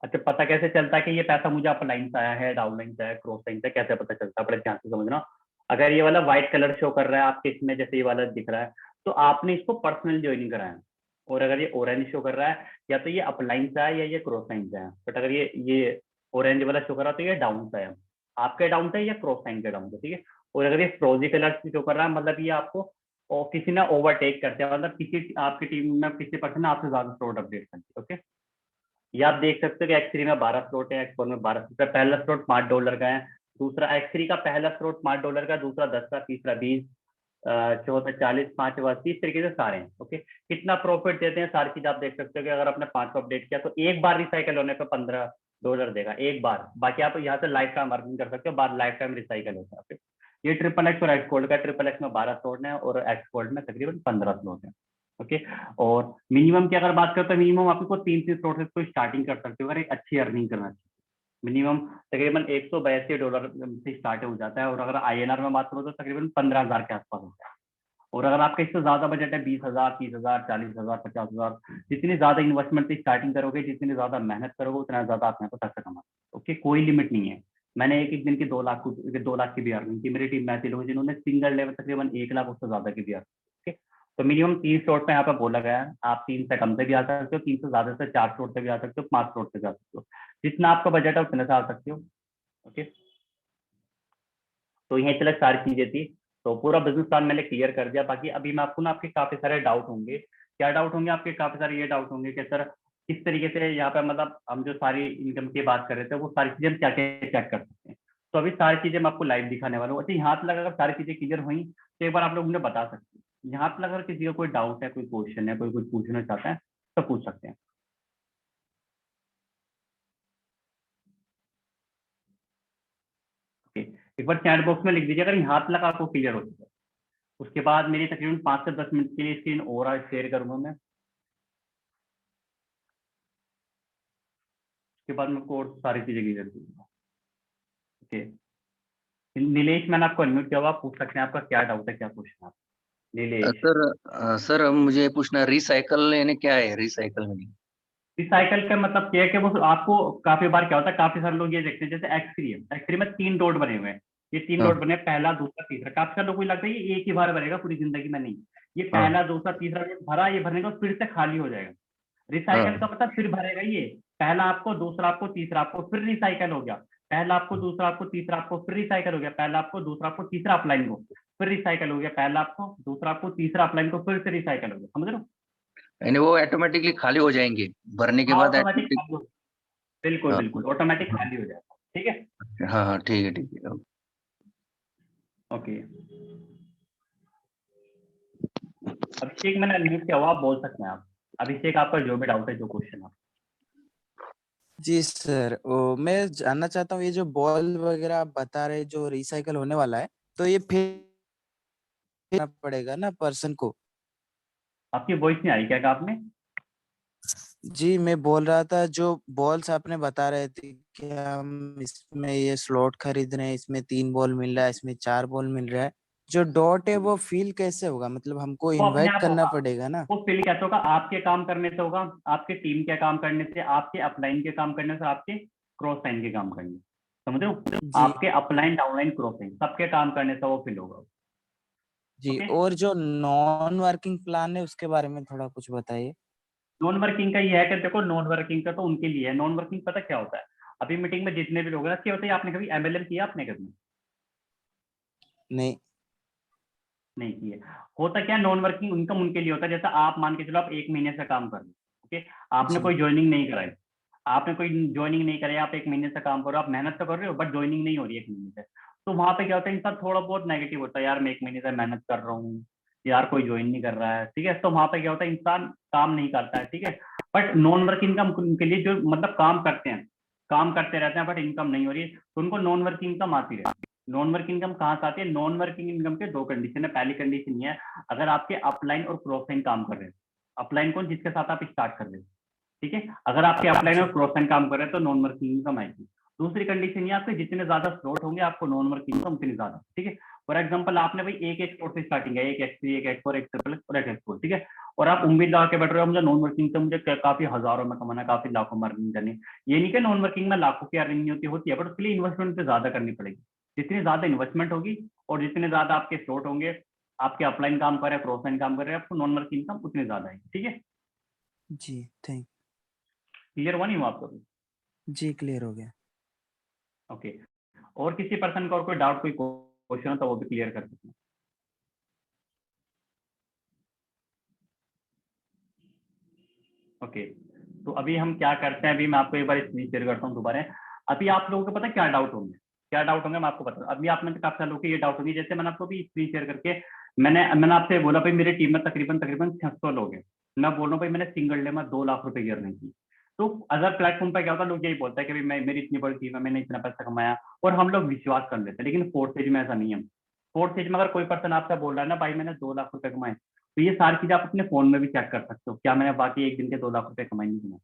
Speaker 1: अच्छा, पता कैसे चलता है कि ये पैसा मुझे अपलाइन से आया है, डाउनलाइन से आया, क्रॉस लाइन से, कैसे पता चलता है, बड़े ध्यान से समझना। अगर ये वाला व्हाइट कलर शो कर रहा है आपके इसमें, जैसे ये वाला दिख रहा है, तो आपने इसको पर्सनल ज्वाइनिंग कराया है। और अगर ये ऑरेंज शो कर रहा है, या तो ये अपलाइन से है या ये क्रॉस लाइन से है। बट अगर ये ऑरेंज वाला शो कर रहा है तो ये डाउन से है, आपके डाउन से या क्रॉस लाइन के डाउन से। ठीक है, और अगर ये फ्रोजी कलर से शो कर रहा है, मतलब ये आपको और किसी ने ओवरटेक करते हैं, मतलब किसी आपकी टीम में किसी पर्सन ने आपसे ज्यादा स्लॉट अपडेट कर दिया। ओके, ये आप देख सकते हो कि एक्स3 में 12 स्लॉट है, एक्स4 में 12 स्लॉट है। पहला स्लॉट $5 का है, दूसरा एक्स3 का पहला स्लॉट $5 का, दूसरा 10 का, तीसरा 20, चौथा 40, पांचवा 80, इस तरीके से सारे हैं। ओके, कितना प्रॉफिट देते हैं सारी चीज आप देख सकते हो कि अगर आपने 5 को अपडेट किया तो एक बार रिसाइकल होने पर $15 देगा एक बार। बाकी आप यहाँ से लाइफ टाइम अर्निंग कर सकते हो, बाद लाइफ टाइम रिसाइकल होता है। ये ट्रिपल एक्स और एक्स गोल्ड का, ट्रिपल एक्स में 12 स्लॉट है और एक्स गोल्ड में तकरीबन 15 स्लॉट है। ओके, और मिनिमम की अगर बात करें तो मिनिमम आपको 3 3 स्लॉट से कोई स्टार्टिंग कर सकते हो अगर एक अच्छी अर्निंग करना चाहिए। मिनिमम तकरीबन $182 से स्टार्ट हो जाता है, और अगर INR में बात करो तो तकरीबन 15,000 के आसपास होता है। और अगर आपका इससे ज्यादा बजट है, 20,000, 30,000, 40,000, 50,000, जितनी ज्यादा इन्वेस्टमेंट से स्टार्टिंग करोगे, जितनी ज्यादा मेहनत करोगे, उतना ज्यादा आप यहाँ पे पैसा कमाओगे। ओके, कोई लिमिट नहीं है। मैंने एक एक दिन की 2 लाख की भी अर्निंग की। मेरी टीम में ऐसे लोग जिन्होंने सिंगल लेवल तकरीबन 1 लाख उससे ज्यादा की भी अर्निंग। ओके, तो मिनिमम 3 स्लॉट पे यहाँ पे बोला गया है। आप 3 से कम से भी आ सकते हो, 3 से ज्यादा से 4 स्लॉट से भी आ सकते हो, 5 स्लॉट से भी आ सकते हो। जितना आपका बजट है उतने से आ सकते हो। ओके, तो यही चला सारी चीजें थी। तो पूरा बिजनेस प्लान मैंने क्लियर कर दिया। बाकी अभी मैं आपको ना, आपके काफी सारे डाउट होंगे। क्या डाउट होंगे आपके? काफी सारे ये डाउट होंगे कि सर किस तरीके से यहाँ पे, मतलब हम जो सारी इनकम की बात कर रहे थे, वो सारी चीजें हम क्या क्या चेक कर सकते हैं। तो अभी सारी चीजें मैं आपको लाइव दिखाने वाला हूँ। अच्छा, यहाँ तक अगर सारी चीजें क्लियर हुई तो एक बार आप लोग मुझे बता सकते हैं। यहाँ तक अगर किसी का कोई डाउट है, कोई क्वेश्चन है, कोई कुछ पूछना चाहता है तो पूछ सकते हैं। ओके, एक बार चैट बॉक्स में लिख दीजिए अगर यहाँ तक आपको क्लियर हो चुका है। उसके बाद मेरी तकरीबन 5 से 10 मिनट के लिए स्क्रीन और शेयर करूंगा मैं। उसके बाद मैं कोर्स सारी चीजें क्लियर दूंगा। ओके, नीलेश, मैंने आपको अनम्यूट किया हुआ, आप पूछ सकते हैं। आपका क्या डाउट है, क्या क्वेश्चन है आप? नीलेश।
Speaker 2: सर अब मुझे पूछना, रिसाइकल यानी क्या है? रिसाइकल में
Speaker 1: रिसाइकल का मतलब क्या है कि वो आपको काफी बार क्या होता है, काफी सारे लोग ये देखते हैं, जैसे एक्स3 है, एक्स3 में 3 डॉट बने हुए हैं। ये 3 डॉट
Speaker 2: हाँ
Speaker 1: बने हैं, पहला, दूसरा, तीसरा। काफी सारे लोगों को लगता है ये एक ही बार भरेगा पूरी जिंदगी में। नहीं, ये
Speaker 2: हाँ
Speaker 1: पहला, दूसरा, तीसरा डॉट भरा, ये भरने के बाद फिर से खाली हो जाएगा। रिसाइकल
Speaker 2: हाँ
Speaker 1: का मतलब फिर भरेगा ये। पहला आपको, दूसरा आपको, तीसरा आपको, फिर रिसाइकल हो गया। पहला आपको, दूसरा आपको, तीसरा आपको, फिर रिसाइकल हो गया। पहला आपको, दूसरा आपको, तीसरा अपलाइन को, फिर रिसाइकल हो गया। पहला आपको, दूसरा आपको, तीसरा अपलाइन को, फिर से रिसाइकल हो गया। समझ रहे हो?
Speaker 2: यानी वो ऑटोमेटिकली खाली हो जाएंगे, भरने के
Speaker 1: हाँ,
Speaker 2: बाद
Speaker 1: ऑटोमेटिक
Speaker 2: ऑटोमेटिक।
Speaker 1: खाली हो, बिल्कुल
Speaker 2: हाँ
Speaker 1: बिल्कुल ऑटोमेटिक खाली हो जाएगा। ठीक है।
Speaker 2: हाँ हाँ, ठीक है ठीक है।
Speaker 1: ओके, अभिषेक मैंने अनम्यूट किया हुआ, आप बोल सकते हैं आप। अभिषेक, आपका जो भी डाउट है, जो क्वेश्चन है।
Speaker 3: जी सर, वो मैं जानना चाहता हूँ, ये जो बॉल वगैरह आप बता रहे जो रिसाइकल होने वाला है, तो ये फिर करना पड़ेगा ना पर्सन को?
Speaker 1: आपकी वॉइस नहीं आई, क्या कहा आपने?
Speaker 3: जी मैं बोल रहा था, जो बॉल्स आपने बता रहे थे कि हम इसमें ये स्लॉट खरीद रहे हैं, इसमें 3 बॉल मिल रहा है, इसमें 4 बॉल मिल रहा है, जो डॉट है वो फील कैसे होगा? मतलब हमको
Speaker 1: वो अपने
Speaker 3: इनवाइट
Speaker 1: आप
Speaker 3: करना
Speaker 1: होगा।
Speaker 3: पड़ेगा ना?
Speaker 1: वो फिल कैसे होगा? आपके काम करने से होगा, आपके टीम के काम करने से, आपके अपलाइन के काम करने से, आपके क्रॉस लाइन के काम करने से। समझ रहे हो?
Speaker 3: जी
Speaker 1: आपके अपलाइन, डाउनलाइन, क्रॉस लाइन, सबके काम करने से वो फिल होगा।
Speaker 3: जी।
Speaker 1: ओके,
Speaker 3: और जो नॉन वर्किंग प्लान है उसके बारे में थोड़ा कुछ बताइए।
Speaker 1: नॉन वर्किंग का ये है कि देखो, नॉन वर्किंग का तो उनके लिए है। नॉन वर्किंग पता क्या होता है? अभी मीटिंग में जितने भी लोग हैं, क्या होता है, आपने कभी MLM किया? आपने कभी
Speaker 3: नहीं।
Speaker 1: नहीं किए? होता क्या, नॉन वर्किंग इनकम उनके लिए होता है। जैसे आप मान के चलो, आप 1 महीने से काम कर रहे हो। ओके, आपने
Speaker 3: जी
Speaker 1: कोई ज्वाइनिंग नहीं कराई, आपने कोई ज्वाइनिंग नहीं कराई, आप 1 महीने से काम कर रहे हो, आप मेहनत तो कर रहे हो, बट ज्वाइनिंग नहीं हो रही है 1 महीने से। तो वहां पे क्या होता है, इंसान थोड़ा बहुत नेगेटिव होता है, यार मैं 1 महीने से मेहनत कर रहा हूँ, यार कोई ज्वाइन नहीं कर रहा है। ठीक है, तो वहां पे क्या होता है, इंसान काम नहीं करता है। ठीक है, बट नॉन वर्किंग इनकम उनके लिए, जो मतलब काम करते हैं, काम करते रहते हैं, बट इनकम नहीं हो रही, तो उनको नॉन वर्किंग इनकम आती रहती है। नॉन वर्किंग इनकम कहाँ से आती है? नॉन वर्किंग इनकम के 2 कंडीशन है। पहली कंडीशन ये है, अगर आपके अपलाइन और क्रॉस लाइन काम कर रहे हैं। अपलाइन कौन? जिसके साथ आप स्टार्ट कर रहे हो। ठीक है, अगर आपके अपलाइन
Speaker 3: जी
Speaker 1: और क्रॉस लाइन काम कर रहे हैं तो नॉन वर्किंग इनकम आएगी। दूसरी कंडीशन ये, आपके जितने ज्यादा स्लॉट होंगे, आपको नॉन वर्किंग इनकम उतनी ज्यादा। ठीक है, फॉर एग्जाम्पल आपने भाई एक एक स्लॉट से स्टार्टिंग है, एक X3, एक X4, एक ट्रिपल और एक X4। ठीक है, और आप उम्मीद लगा के बैठ रहे हो मुझे नॉन वर्किंग से मुझे काफी हजारों में कमाना, काफी लाखों में अर्निंग करनी। ये नहीं कि नॉन वर्किंग में लाखों की अर्निंग नहीं होती, होती है, बट उसके लिए इन्वेस्टमेंट पे ज्यादा करनी पड़ेगी। जितनी ज्यादा इन्वेस्टमेंट होगी और जितने ज्यादा आपके स्लॉट होंगे, आपके अपलाइन काम कर रहे हैं, क्रॉस लाइन काम कर रहे हैं, आपको नॉन वर्किंग इनकम उतनी ज्यादा है। ठीक है,
Speaker 3: जी थैंक
Speaker 1: क्लियर हुआ नहीं हुआ आपको?
Speaker 3: जी क्लियर हो गया।
Speaker 1: ओके, और किसी पर्सन का और कोई डाउट, कोई क्वेश्चन हो तो वो भी क्लियर कर सकते हैं। ओके, तो अभी हम क्या करते हैं, अभी मैं आपको एक बार स्क्रीन शेयर करता हूँ दोबारा। अभी आप लोगों को पता है क्या डाउट होंगे? क्या डाउट होंगे मैं आपको बता, अभी आप में से काफी सारे लोगों के ये डाउट होंगे। जैसे मैंने आपको भी स्क्रीन शेयर करके, मैंने आपसे बोला भाई मेरी टीम में तकरीबन तकरीबन 600 लोग हैं। मैं बोल रहा हूँ भाई मैंने सिंगल डे में 2 लाख रुपए की अर्निंग की। तो अदर प्लेटफॉर्म पर क्या होता है, लोग यही बोलते हैं कि भाई मैं, मेरी इतनी बड़ी टीम है, मैंने इतना पैसा कमाया, और हम लोग विश्वास कर लेते हैं। लेकिन फोर्थ स्टेज में ऐसा नहीं है। फोर्थ स्टेज में अगर कोई पर्सन आपसे बोल रहा है ना भाई मैंने 2 लाख रुपए कमाए, तो ये सारी चीजें आप अपने फोन में भी चेक कर सकते हो। क्या मैंने बाकी एक दिन के 2 लाख रुपए कमाए नहीं कमाए?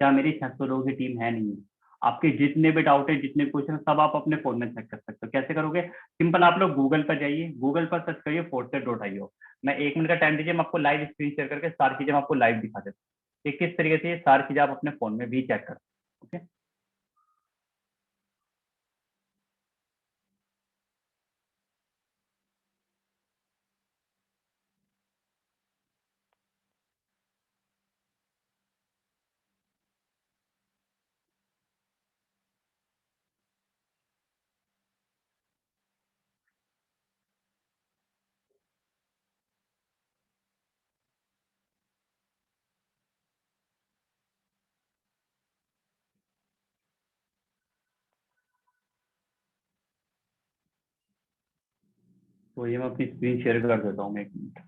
Speaker 1: क्या मेरी 600 लोगों की टीम है? नहीं है। आपके जितने भी डाउट है, जितने क्वेश्चन है, सब आप अपने फोन में चेक कर सकते हो। कैसे करोगे? सिंपल, आप लोग गूगल पर जाइए, गूगल पर सर्च करिए forset.io। मैं 1 मिनट का टाइम दीजिए, मैं आपको लाइव स्क्रीन शेयर करके सारी चीजें मैं आपको लाइव दिखा देता हूँ कि किस तरीके से ये सारी चीजें आप अपने फोन में भी चेक कर सकते हो। ओके, तो ये मैं अपनी स्क्रीन शेयर कर देता हूँ, 1 मिनट।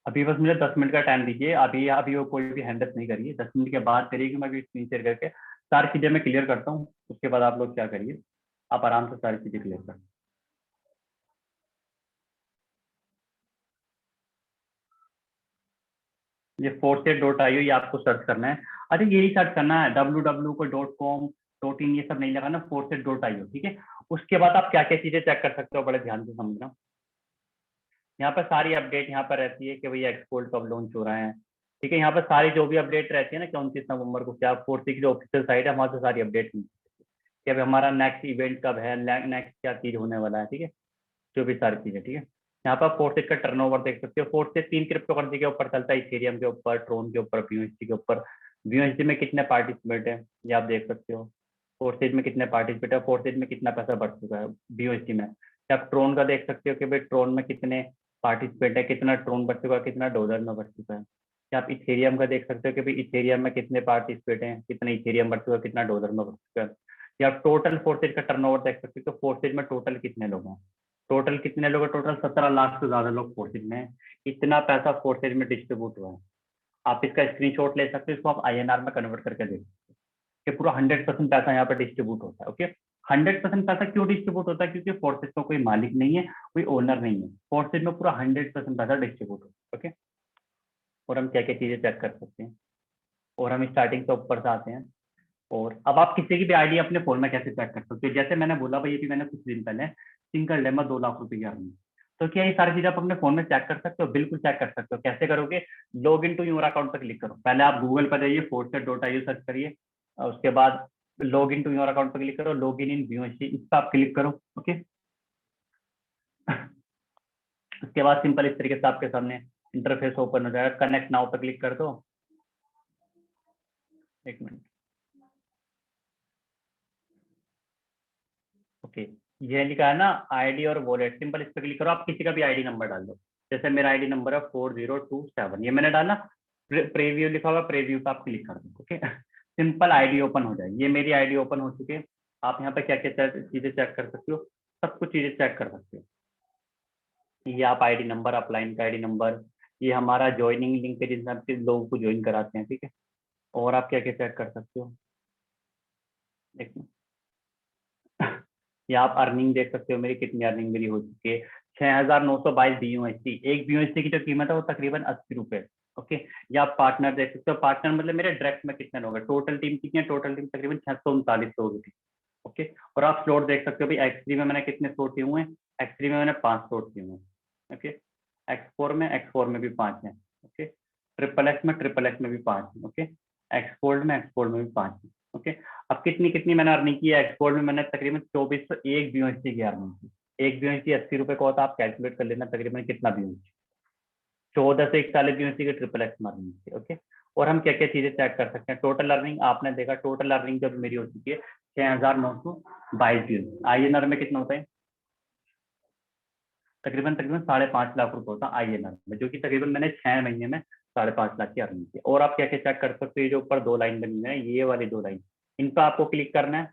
Speaker 1: अभी बस मुझे 10 मिनट का टाइम दीजिए। अभी वो कोई भी हैंडअप नहीं करिए, 10 मिनट के बाद करिए कि मैं अभी स्क्रीन शेयर करके सारी चीजें मैं क्लियर करता हूँ। उसके बाद आप लोग क्या करिए, आप आराम से सारी चीजें क्लियर कर। ये forset.io, ये आपको सर्च करना है। अरे यही सर्च करना है, www.com.in, ये सब नहीं लगाना, forset.io, ठीक है। उसके बाद आप क्या क्या चीजें चेक कर सकते हो, बड़े ध्यान से समझना। यहाँ पर सारी अपडेट यहाँ पर रहती है कि भैया एक्सपोर्ट कब लॉन्च हो रहा है, ठीक है। यहाँ पर सारी जो भी अपडेट रहती है ना कि 29 नवंबर को क्या, फोर्सी की जो ऑफिशियल साइट है वहां से सारी अपडेट मिलती है कि अभी हमारा नेक्स्ट इवेंट कब है, नेक्स्ट क्या चीज होने वाला है, ठीक है। जो भी सारी चीजें, ठीक है। यहाँ पर फोर्सेट का टर्नओवर देख सकते हो। फोर्सेट 3 क्रिप्टो करेंसी के ऊपर चलता है, इथेरियम के ऊपर, ट्रोन के ऊपर, BUSD के ऊपर। BUSD में कितने पार्टिसिपेट है ये आप देख सकते हो। फोर्सेट में कितने पार्टिसिपेट है, फोर्सेट में कितना पैसा बढ़ चुका है BUSD में। आप ट्रोन का देख सकते हो कि भाई ट्रोन में कितने पार्टिसिपेट है, कितना ट्रोन बढ़ चुका है, कितना डॉलर में बढ़ चुका है। या आप इथेरियम का देख सकते हो कि भाई इथेरियम में कितने पार्टिसिपेट हैं, कितना इथेरियम बढ़ चुका है, कितना डॉलर में बढ़ चुका है। या आप टोटल फोर्सेज का टर्नओवर देख सकते हो कि फोर्सेज में टोटल कितने लोग हैं। टोटल कितने लोग हैं? टोटल 17 लाख से ज्यादा लोग फोर्सेज में हैं। इतना पैसा फोर्सेज में डिस्ट्रीब्यूट हुआ है। आप इसका स्क्रीनशॉट ले सकते हो, इसको आप INR में कन्वर्ट करके देख सकते हो कि पूरा 100% पैसा यहाँ पर डिस्ट्रीब्यूट होता है। ओके, 100% पैसा क्यों डिस्ट्रीब्यूट होता है? क्योंकि फोर्सेज का कोई मालिक नहीं है, कोई ओनर नहीं है। फोर्सेज में पूरा 100% पैसा डिस्ट्रीब्यूट होता है। ओके, और हम क्या क्या चीजें चेक कर सकते हैं, और हम स्टार्टिंग से ऊपर से आते हैं। और अब आप किसी की भी आईडी अपने फोन में कैसे चेक कर सकते हो? जैसे मैंने बोला भाई, अभी मैंने कुछ दिन पहले सिंगल डे में 2 लाख रुपए की अर्निंग। तो क्या ये सारी चीजें आप अपने फोन में चेक कर सकते हो? बिल्कुल चेक कर सकते हो। कैसे करोगे? Log in to your account पर क्लिक करो। पहले आप गूगल पर जाइए, forset.io सर्च करिए, और उसके बाद log in to your account पर क्लिक करो, लॉग इन BUSD, इस पर आप क्लिक करो। ओके, उसके बाद सिंपल इस तरीके से आपके सामने इंटरफेस ओपन हो जाएगा। कनेक्ट नाउ पर क्लिक कर दो। 1 मिनट। ओके, ये लिखा है ना आईडी और वॉलेट, सिंपल इस पर क्लिक करो। आप किसी का भी आईडी नंबर डाल दो। जैसे मेरा आईडी नंबर है 4027, ये मैंने डाला। प्रीव्यू लिखा होगा, प्रीव्यू पे आप क्लिक कर दो। ओके, सिंपल आईडी ओपन हो जाएगी। ये मेरी आईडी ओपन हो चुकी है। आप यहाँ पे क्या क्या चीजें चेक कर सकते हो, सब कुछ चीजें चेक कर सकते हो। ये आप आईडी नंबर, अपलाइन का आईडी नंबर, ये हमारा ज्वाइनिंग लिंक है जिसमें आप लोगों को ज्वाइन कराते हैं, ठीक है। और आप क्या क्या चेक कर सकते हो, देखो। या आप अर्निंग देख सकते हो, मेरी कितनी अर्निंग मेरी हो चुकी है। 6,922 BUSD। एक BUSD की जो कीमत है वो तकरीबन 80 रुपए। ओके, या आप पार्टनर देख सकते हो। पार्टनर मतलब मेरे डायरेक्ट में कितने लोग हैं। टोटल टीम कितनी है? टोटल टीम तकरीबन 639 लोग थी। ओके, और आप स्लॉट देख सकते हो भाई, X3 में मैंने कितने स्लॉट किए हुए हैं। X3 में मैंने 5 स्लॉट किए हुए हैं। ओके, X4 में भी 5 है। ओके, ट्रिपल एक्स में भी 5 है। ओके, एक्सपोर्ट में भी 5 है। ओके, अब कितनी कितनी मैंने अर्निंग की है। एक्सपोर्ट में मैंने तकरीबन 2401 BUSD की अर्निंग की। एक BUSD 80 रुपए का होता है, आप कैलकुलेट कर लेना तकरीबन कितना BUSD। 1441 BUSD की ट्रिपल एक्स में अर्निंग की। ओके, और हम क्या क्या चीजें चेक कर सकते हैं। टोटल अर्निंग आपने देखा, टोटल अर्निंग जब मेरी हो चुकी है 6,922 BUSD। INR में कितना होता है? तकरीबन तकरीबन 5.5 लाख रुपए होता है INR में, जो कि तकरीबन मैंने 6 महीने में 5.5 लाख की अर्निंग की। और आप क्या क्या चेक कर सकते हो, ये जो ऊपर 2 लाइन बनी है, ये वाली 2 लाइन, इन पर आपको क्लिक करना है।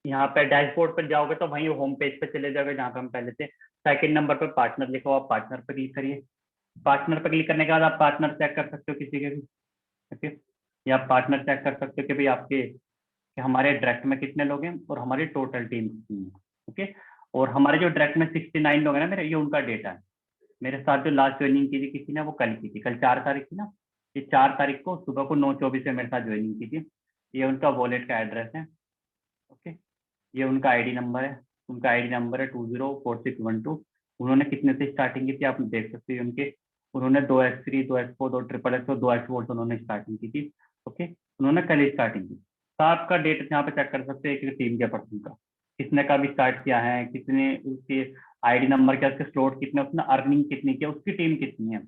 Speaker 1: यहाँ पे डैशबोर्ड पर जाओगे तो वहीं होम पेज पे चले जाओगे जहाँ पे हम पहले थे। सेकंड नंबर पर पार्टनर लिखा हुआ, आप पार्टनर पर क्लिक करिए। पार्टनर पर क्लिक करने के बाद आप पार्टनर चेक कर सकते हो किसी के भी। ओके, या आप पार्टनर चेक कर सकते हो कि भाई आपके, कि हमारे डायरेक्ट में कितने लोग हैं और हमारी टोटल टीम कितनी है। ओके, और हमारे जो डायरेक्ट में 69 लोग हैं ना मेरे, ये उनका डेटा है। मेरे साथ जो लास्ट ज्वाइनिंग की थी किसी ने, वो कल की थी, कल 4 तारीख थी ना। ये 4 तारीख को सुबह को 9:24 में मेरे साथ ज्वाइनिंग की थी। ये उनका वॉलेट का एड्रेस है। ओके, ये उनका आईडी नंबर है। उनका आईडी नंबर है 204612। उन्होंने कितने से स्टार्टिंग की थी आप देख सकते हैं उनके। उन्होंने 2x3, 2x4, 2 ट्रिपल एक्स और 2 एक्सपोर्ट उन्होंने स्टार्टिंग की थी। ओके, उन्होंने कल ही स्टार्टिंग की। तो आपका डेट यहाँ पे चेक कर सकते हैं एक टीम के पर्सन का, किसने कब स्टार्ट किया है, कितने उसके आईडी नंबर क्या, उसके स्लॉट कितने, उसने अर्निंग कितनी किया, उसकी टीम कितनी है,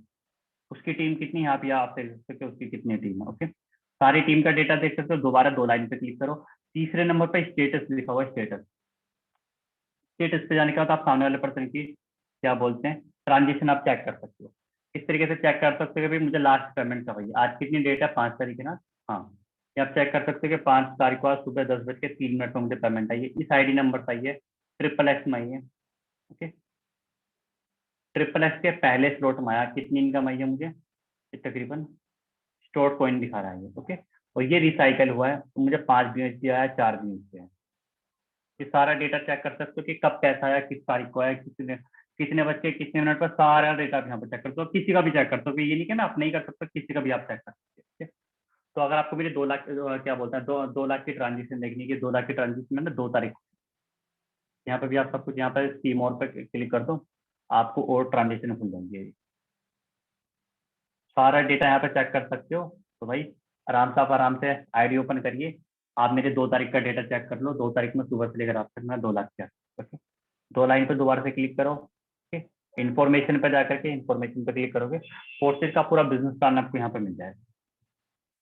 Speaker 1: उसकी टीम कितनी है, आप यहाँ आप देख सकते हो उसकी कितनी टीम है। ओके, सारी टीम का डेटा देख सकते हो। दोबारा 2 लाइन पे क्लिक करो, तीसरे नंबर पे स्टेटस लिखा हुआ है, स्टेटस। स्टेटस पे जाने के बाद आप सामने वाले पर्सन की क्या बोलते हैं ट्रांजेक्शन आप चेक कर सकते हो। इस तरीके से चेक कर सकते हो कि भाई मुझे लास्ट पेमेंट कब आई। आज कितनी डेट है, 5 तारीख है ना। हाँ, ये आप चेक कर सकते हो कि 5 तारीख को आज सुबह 10:03 में मुझे पेमेंट आई है, इस आईडी नंबर से आई है, ट्रिपल एक्स में आई है। ओके, ट्रिपल एक्स के पहले स्लॉट में आया, कितनी इनकम आई है मुझे, ये तकरीबन स्टोर कॉइन दिखा रहा है। ओके, और ये रिसाइकल हुआ है तो मुझे 5 BUSD आया, 4 BUSD है। ये सारा डेटा चेक कर सकते हो कि कब पैसा आया, किस तारीख को आया, कितने कितने बज के कितने मिनट पर, सारा डेटा आप यहाँ पे चेक कर सकते हो। किसी का भी चेक कर सकते हो, ये नहीं कि मैं अपने ही कर सकता, किसी का भी आप चेक कर सकते हो। ठीक है? तो अगर आपको मेरे 2 लाख क्या बोलते हैं 2 लाख की ट्रांजेक्शन देखनी है, 2 लाख की ट्रांजेक्शन में 2 तारीख, यहाँ पे भी आप सब कुछ यहाँ पे सी मोर पर क्लिक कर दो, आपको और ट्रांजेक्शन खुल जाएंगे। सारा डेटा यहाँ पे चेक कर सकते हो। तो भाई आराम से आप आराम से आईडी ओपन करिए, आप मेरे 2 तारीख का डेटा चेक कर लो। 2 तारीख में सुबह से लेकर आप तक मैं 2 लाख का। ओके, 2 लाइन पे दोबारा से क्लिक करो। ओके, इन्फॉर्मेशन पे जाकर के इन्फॉर्मेशन पे क्लिक करोगे, फोर्सेज का पूरा बिजनेस प्लान आपको यहाँ पे मिल जाएगा।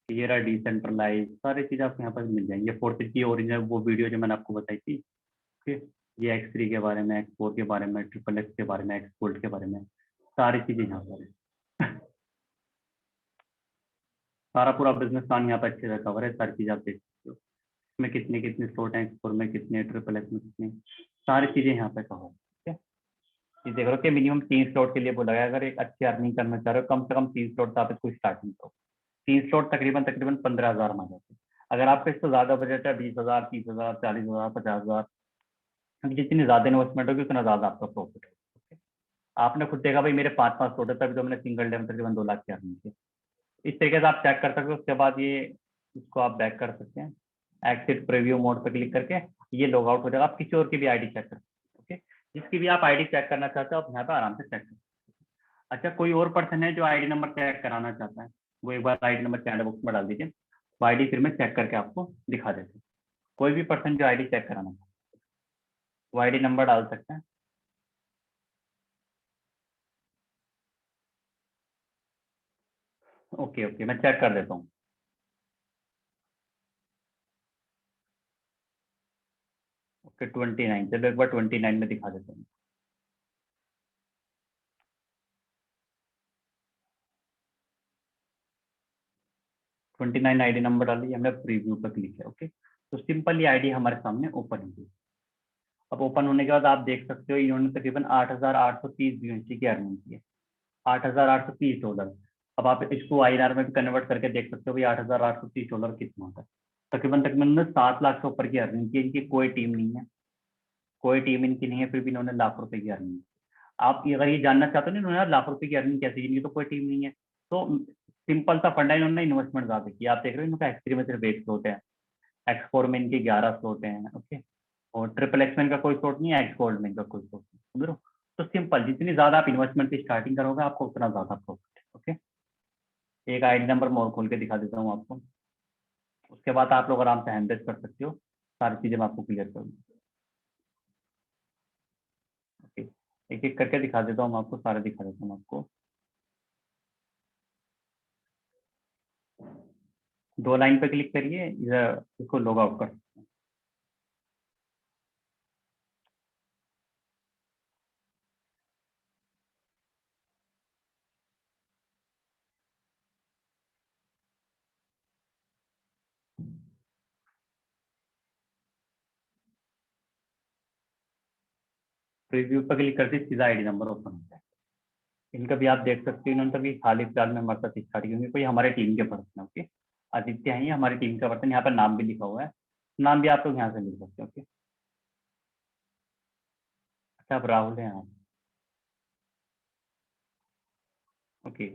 Speaker 1: ये रहा डिसेंट्रलाइज, सारी चीज़ आपको यहाँ पर मिल जाएंगी। ये फोर्सेज की ओरिजिनल वो वीडियो जो मैंने आपको बताई थी। ओके, ये X3 के बारे में, X4 के बारे में, ट्रिपल एक्स के बारे में, एक्सपोर्ट के बारे में, सारी चीज़ें यहाँ पर है। सारा पूरा बिजनेस प्लान यहाँ पर अच्छे से कवर है, सारी चीज़ आप देख सकते हो। इसमें कितने कितने स्लॉट हैं, एक्सपोर्ट में कितने, ट्रिपल एक्स में कितने, सारी चीज़ें यहाँ पे कवर है। ठीक है, ये देख रहे हो कि मिनिमम 3 स्लॉट के लिए बोला गया। अगर एक अच्छी अर्निंग करना चाह रहे हो, कम से कम 3 स्लॉट से आप इसको स्टार्टिंग करो। 3 स्लॉट तकरीबन तकरीबन 15,000 में आ जाते हैं। अगर आपका इससे ज़्यादा बजट है, 20,000, 30,000, 40,000, 50,000, जितनी ज़्यादा इन्वेस्टमेंट होगी उतना ज़्यादा आपका प्रॉफिट होगा। आपने खुद देखा भाई मेरे 5-5 स्लॉट है, तभी तो मैंने सिंगल डे में तकरीबन 2 लाख की अर्निंग की। इस तरीके से आप चेक कर सकते हो। उसके बाद ये इसको आप बैक कर सकते हैं, एक्सिट प्रीव्यू मोड पर क्लिक करके ये लॉग आउट हो जाएगा। आप किसी और की भी आईडी चेक कर सकते हो। ओके, जिसकी भी आप आईडी चेक करना चाहते हो आप यहाँ पे आराम से चेक कर सकते हो। अच्छा, कोई और पर्सन है जो आईडी नंबर चेक कराना चाहता है, वो एक बार आईडी नंबर चैट बॉक्स में डाल दीजिए, वो आईडी फिर मैं चेक करके आपको दिखा देता हूँ। कोई भी पर्सन जो आईडी चेक कराना चाहता है वो आईडी नंबर डाल सकता है। ओके ओके, मैं चेक कर देता हूँ। ओके, 29, चलो एक बार 29 में दिखा देता हूँ। 29 आईडी नंबर डाली, हमने प्रीव्यू पर क्लिक किया। ओके, तो सिंपल ये आईडी हमारे सामने ओपन होगी। अब ओपन होने के बाद आप देख सकते हो इन्होंने तकरीबन 8,830 BUSD की अर्निंग की है, $8,830। अब आप इसको INR में भी कन्वर्ट करके देख सकते हो भाई $8,830 कितना होता है। तकरीबन तकरीबन उन्होंने 7 लाख से ऊपर की अर्निंग की। इनकी कोई टीम नहीं है, कोई टीम इनकी नहीं है, फिर भी इन्होंने लाख रुपए की अर्निंग की। आप अगर ये जानना चाहते हो ना इन्होंने लाख रुपए की अर्निंग कैसे की, इनकी तो कोई टीम नहीं है। तो सिंपल सा फंडा, इन्होंने इन्वेस्टमेंट ज्यादा की। आप देख रहे हो इनका X3 में सिर्फ 1 स्लॉट है, X4 में इनके 11 स्लॉट हैं। ओके, और ट्रिपल एक्स में इनका कोई स्लॉट नहीं है, एक्स गोल्ड में इनका कोई स्लॉट नहीं, समझ रहे हो। तो सिंपल, जितनी ज्यादा आप इन्वेस्टमेंट की स्टार्टिंग करोगे आपको उतना ज्यादा प्रॉफिट है। ओके, एक आईडी नंबर मैं और खोल के दिखा देता हूँ आपको, उसके बाद आप लोग आराम से हैंडल कर सकते हो। सारी चीजें मैं आपको क्लियर करूँगी। ओके, एक एक करके दिखा देता हूँ मैं आपको, सारे दिखा देता हूँ आपको। 2 लाइन पे क्लिक करिए, इधर इसको लॉग आउट कर। प्रीव्यू पर क्लिक करते ही सीधा आईडी नंबर ओपन होता है। इनका भी आप देख सकते हो, इन्होंने तभी हाल ही फिलहाल में हमारे साथ स्टार्ट की होंगी, कोई हमारे टीम के पर्सन है। ओके, आदित्य है ये हमारी टीम का पर्सन, यहाँ पर नाम भी लिखा हुआ है, नाम भी आप लोग यहाँ से लिख सकते हो। ओके, अच्छा आप राहुल हैं आप। ओके,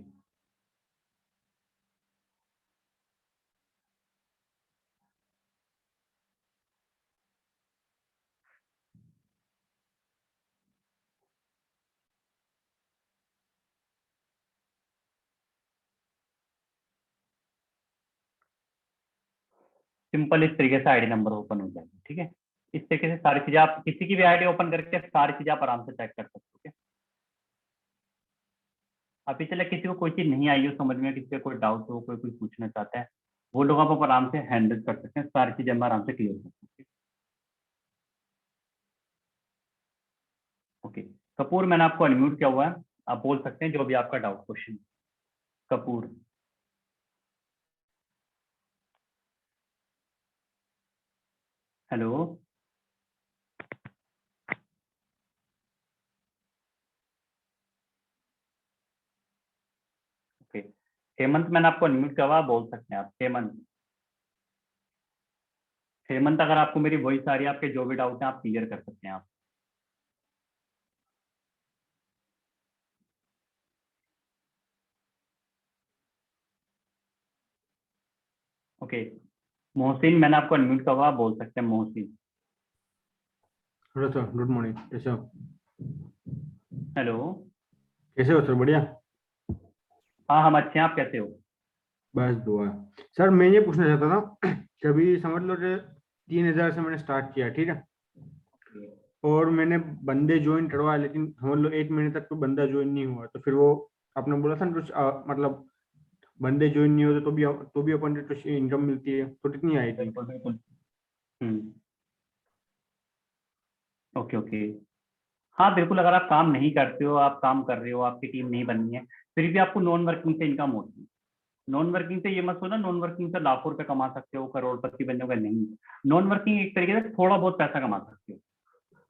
Speaker 1: सिंपल इस तरीके से आईडी नंबर ओपन हो जाएगी। ठीक है, इस तरीके से सारी चीजें आप किसी की भी आईडी ओपन करके सारी चीजें आप आराम से चेक कर सकते हो। अभी चले किसी को कोई चीज नहीं आई हो समझ में, किसी का कोई डाउट हो, कोई कुछ पूछना चाहता है, वो लोग आप आराम से हैंडल कर सकते हैं, सारी चीजें हम आराम से क्लियर कर सकते हैं। ओके, कपूर मैंने आपको अनम्यूट किया हुआ है, आप बोल सकते हैं जो भी आपका doubt question. Kapoor, hello. Okay, Hemant मैंने आपको अनम्यूट किया हुआ, बोल सकते हैं आप। हेमंत, हेमंत अगर आपको मेरी वॉइस आ रही है, आपके जो भी डाउट है आप क्लियर कर सकते हैं आप। ओके, मोहसिन मैंने आपको अनम्यूट किया हुआ, बोल सकते हैं Mohsin.
Speaker 4: Hello sir, good morning. कैसे हो?
Speaker 1: हेलो।
Speaker 4: कैसे हो सर? बढ़िया।
Speaker 1: हाँ हम अच्छे हैं, आप कैसे हो?
Speaker 4: बस दुआ है। सर मैं ये पूछना चाहता था कि अभी समझ लो कि 3,000 से मैंने स्टार्ट किया, ठीक है, और मैंने बंदे ज्वाइन करवाए, लेकिन समझ लो 1 महीने तक तो बंदा ज्वाइन नहीं हुआ, तो फिर वो आपने बोला था ना कुछ मतलब बंदे ज्वाइन नहीं होते तो भी अपन को कुछ इनकम मिलती है, तो कितनी आई थी?
Speaker 1: बिल्कुल बिल्कुल। ओके ओके, हाँ बिल्कुल, अगर आप काम नहीं करते हो, आप काम कर रहे हो, आपकी टीम नहीं बननी है, फिर भी आपको नॉन वर्किंग से इनकम होती है। नॉन वर्किंग से ये मत सोचना नॉन वर्किंग से लाखों रुपए कमा सकते हो, करोड़पति बनने का नहीं। नॉन वर्किंग एक तरीके से थोड़ा बहुत पैसा कमा सकते हो,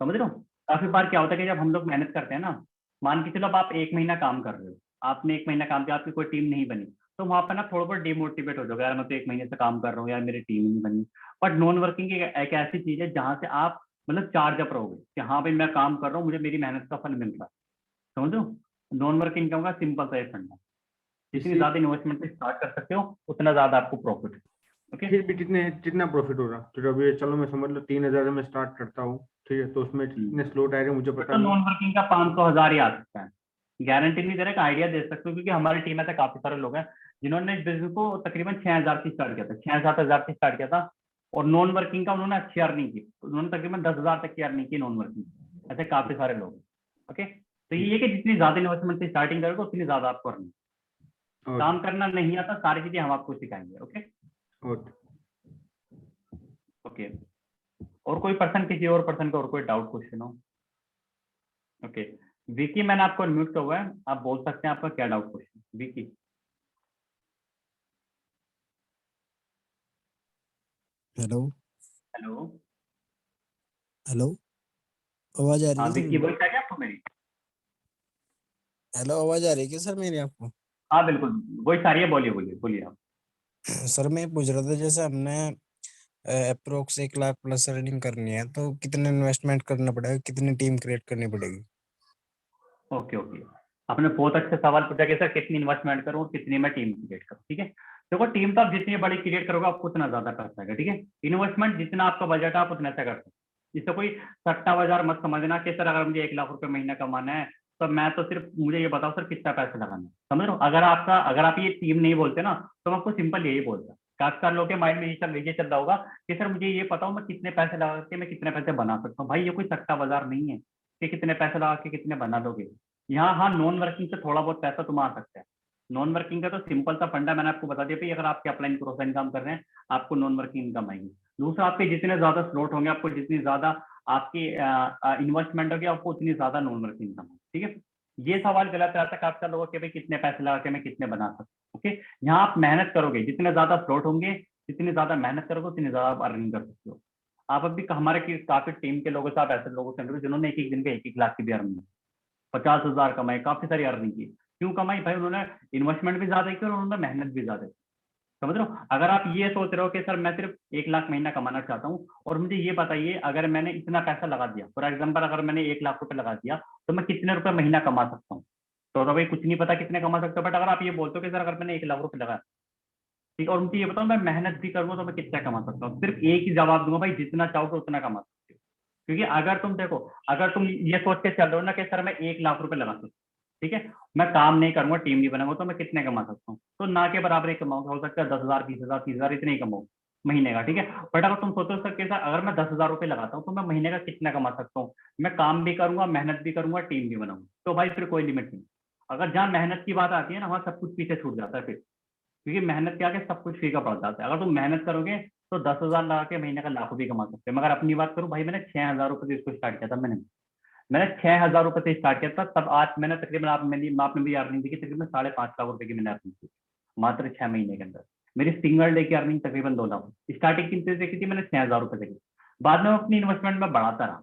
Speaker 1: समझ रहे हो? काफी बार क्या होता है कि जब हम लोग मेहनत करते हैं ना, मान के चलो अब आप 1 महीना काम कर रहे हो, आपने 1 महीना काम किया, आपकी कोई टीम नहीं बनी, तो वहां पर ना थोड़ा बहुत डिमोटिवेट हो जाओगे, यार मैं तो 1 महीने से काम कर रहा हूँ, यार मेरी टीम नहीं बनी। बट नॉन वर्किंग एक ऐसी चीज है जहां से आप मतलब चार्ज अप रहोगे कि हाँ भाई मैं काम कर रहा हूँ, मुझे मेरी मेहनत का फल मिल रहा है, समझो? नॉन वर्किंग इनकम का सिंपल सा एक फंडा, जितनी
Speaker 4: इससे
Speaker 1: ज्यादा इन्वेस्टमेंट से स्टार्ट कर सकते हो उतना ज्यादा आपको प्रॉफिट है। ओके,
Speaker 4: फिर भी कितना प्रॉफिट होगा? तो अभी चलो मैं समझ लो 3,000 से मैं स्टार्ट करता हूँ, ठीक है, तो उसमें कितने स्लॉट आएगा मुझे पता
Speaker 1: तो
Speaker 4: नहीं।
Speaker 1: नॉन वर्किंग का 500 1000 ही आ सकता है, गारंटी नहीं दे रहा, एक आइडिया दे सकते हो, क्योंकि हमारी टीम में से काफी सारे लोग हैं जिन्होंने इस बिजनेस को तकरीबन 6000 से स्टार्ट किया था, 6-7 हजार से स्टार्ट किया था, और नॉन वर्किंग का उन्होंने अच्छी अर्निंग की, उन्होंने तकरीबन 10,000 तक की अर्निंग की नॉन वर्किंग। ऐसे काफी सारे लोग हैं। ओके, तो ये है कि जितनी ज्यादा इन्वेस्टमेंट से स्टार्टिंग करोगे उतनी ज्यादा आपको अर्निंग।
Speaker 4: ओके
Speaker 1: काम करना नहीं आता, सारी चीजें हम आपको सिखाएंगे। Okay
Speaker 4: okay.
Speaker 1: ओके, और कोई पर्सन, किसी और पर्सन का और कोई डाउट क्वेश्चन हो? ओके, विकी मैंने आपको अनम्यूट किया हुआ है, आप बोल सकते हैं आपका क्या doubt question. Vicky,
Speaker 5: hello
Speaker 1: hello.
Speaker 5: Hello, आवाज आ रही
Speaker 1: हाँ
Speaker 5: है
Speaker 1: विकी,
Speaker 5: सर?
Speaker 1: वॉइस आ गया आपको मेरी?
Speaker 5: हेलो, आवाज आ रही है क्या सर मेरी आपको?
Speaker 1: हाँ बिल्कुल, वॉइस आ रही है, बोलिए बोलिए बोलिए आप।
Speaker 5: सर मैं ये पूछ रहा था, जैसे हमने अप्रोक्स 1 लाख प्लस अर्निंग करनी है, तो कितने इन्वेस्टमेंट करना पड़ेगा, कितनी टीम क्रिएट करनी पड़ेगी?
Speaker 1: ओके ओके, आपने बहुत अच्छा सवाल पूछा कि सर कितनी इन्वेस्टमेंट करूँ और कितनी मैं टीम क्रिएट करूँ। ठीक है, देखो टीम तो आप जितनी बड़ी क्रिएट करोगे आपको उतना ज्यादा पैसा आएगा। ठीक है, इन्वेस्टमेंट जितना आपका बजट है आप उतना से कर सकते हो। इससे कोई सट्टा बाजार मत समझना कि सर अगर मुझे 1 लाख रुपए महीना कमाना है तो मैं तो सिर्फ, मुझे ये बताओ सर कितना पैसा लगाना है, समझ रहे हो? अगर आप ये टीम नहीं बोलते ना, तो मैं आपको सिंपल यही बोलता, काफी सारे लोगों के माइंड में ये चल रहा होगा कि सर मुझे ये पता हो मैं कितने पैसे लगा के मैं कितने पैसे बना सकता हूँ। भाई ये कोई सट्टा बाजार नहीं है कि कितने पैसे लगा के कितने बना दोगे। यहाँ हाँ नॉन वर्किंग से थोड़ा बहुत पैसा तुम आ सकता है। नॉन वर्किंग का तो सिंपल सा फंडा मैंने आपको बता दिया भाई, अगर आपके अपलाइन क्रॉस इनकम कर रहे हैं आपको नॉन वर्किंग इनकम आएगी। दूसरा, आपके जितने ज्यादा स्लॉट होंगे, आपको जितनी ज्यादा आपकी इन्वेस्टमेंट होगी, आपको उतनी ज्यादा नॉन वर्किंग इनकम है। ठीक है, ये सवाल गलत रहता है काफी लोगों के, भाई कितने पैसे लगा के मैं कितने बना सकता हूँ। ओके, यहाँ आप मेहनत करोगे, जितने ज्यादा स्लॉट होंगे जितनी ज्यादा मेहनत करोगे उतनी ज्यादा आप अर्निंग कर सकते हो। आप अभी हमारे काफी टीम के लोगों से, आप ऐसे लोगों से मिलोगे जिन्होंने एक एक दिन पे 1-1 लाख की भी अर्निंग, 50,000 कमाए, काफी सारी अर्निंग की। क्यों कमाई भाई? उन्होंने इन्वेस्टमेंट भी ज्यादा की और उन्होंने मेहनत भी ज्यादा की, समझ रहे हो? अगर आप ये सोच रहे हो कि सर मैं सिर्फ 1 लाख महीना कमाना चाहता हूँ और मुझे ये बताइए अगर मैंने इतना पैसा लगा दिया, फॉर एग्जाम्पल अगर मैंने 1 लाख रुपए लगा दिया तो मैं कितने रुपए महीना कमा सकता हूँ? तो भाई कुछ नहीं पता कितने कमा सकते हो, बट अगर आप ये बोलते हो कि सर अगर मैंने 1 लाख रुपए लगा, ठीक है, और मुझे ये बताओ मैं मेहनत भी करूंगा तो मैं कितना कमा सकता हूँ, सिर्फ एक ही जवाब दूंगा भाई, जितना चाहोगे उतना कमा सकते हो। क्योंकि अगर तुम देखो, अगर तुम ये सोच के चल रहे हो ना कि सर मैं 1 लाख रुपए लगा सकता हूँ, ठीक है, मैं काम नहीं करूंगा, टीम नहीं बनाऊंगा, तो मैं कितने कमा सकता हूँ? तो ना के बराबर ही कमाऊंगा, हो सकता है 10,000 20,000 30,000 इतने ही कमाऊँ। महीने का, ठीक है। बट अगर तुम सोचो सर कैसा, अगर मैं 10,000 रुपये लगाता हूँ तो मैं महीने का कितना कमा सकता हूँ, मैं काम भी करूंगा, मेहनत भी करूंगा, टीम भी बनाऊंगा, तो भाई फिर कोई लिमिट नहीं। अगर जहाँ मेहनत की बात आती है ना, वहाँ सब कुछ पीछे छूट जाता है फिर, क्योंकि मेहनत क्या है, सब कुछ फीका पड़ जाता है। अगर तुम मेहनत करोगे तो 10,000 लगा के महीने का लाखों भी कमा सकते हो। मगर अपनी बात करूँ भाई, मैंने 6,000 रुपये से इसको स्टार्ट किया था। मैंने 6,000 रुपये से स्टार्ट किया था, तब आज मैंने तकरीबन आपने मेरी अर्निंग देखी, तकरीबन 5.5 लाख रुपए की मैंने अर्निंग की मात्र 6 महीने के अंदर। मेरी सिंगल डे की अर्निंग तकरीबन 2 लाख। स्टार्टिंग कितने से की थी मैंने, 6,000 रुपये से की। बाद में मैं अपनी इन्वेस्टमेंट में बढ़ाता रहा,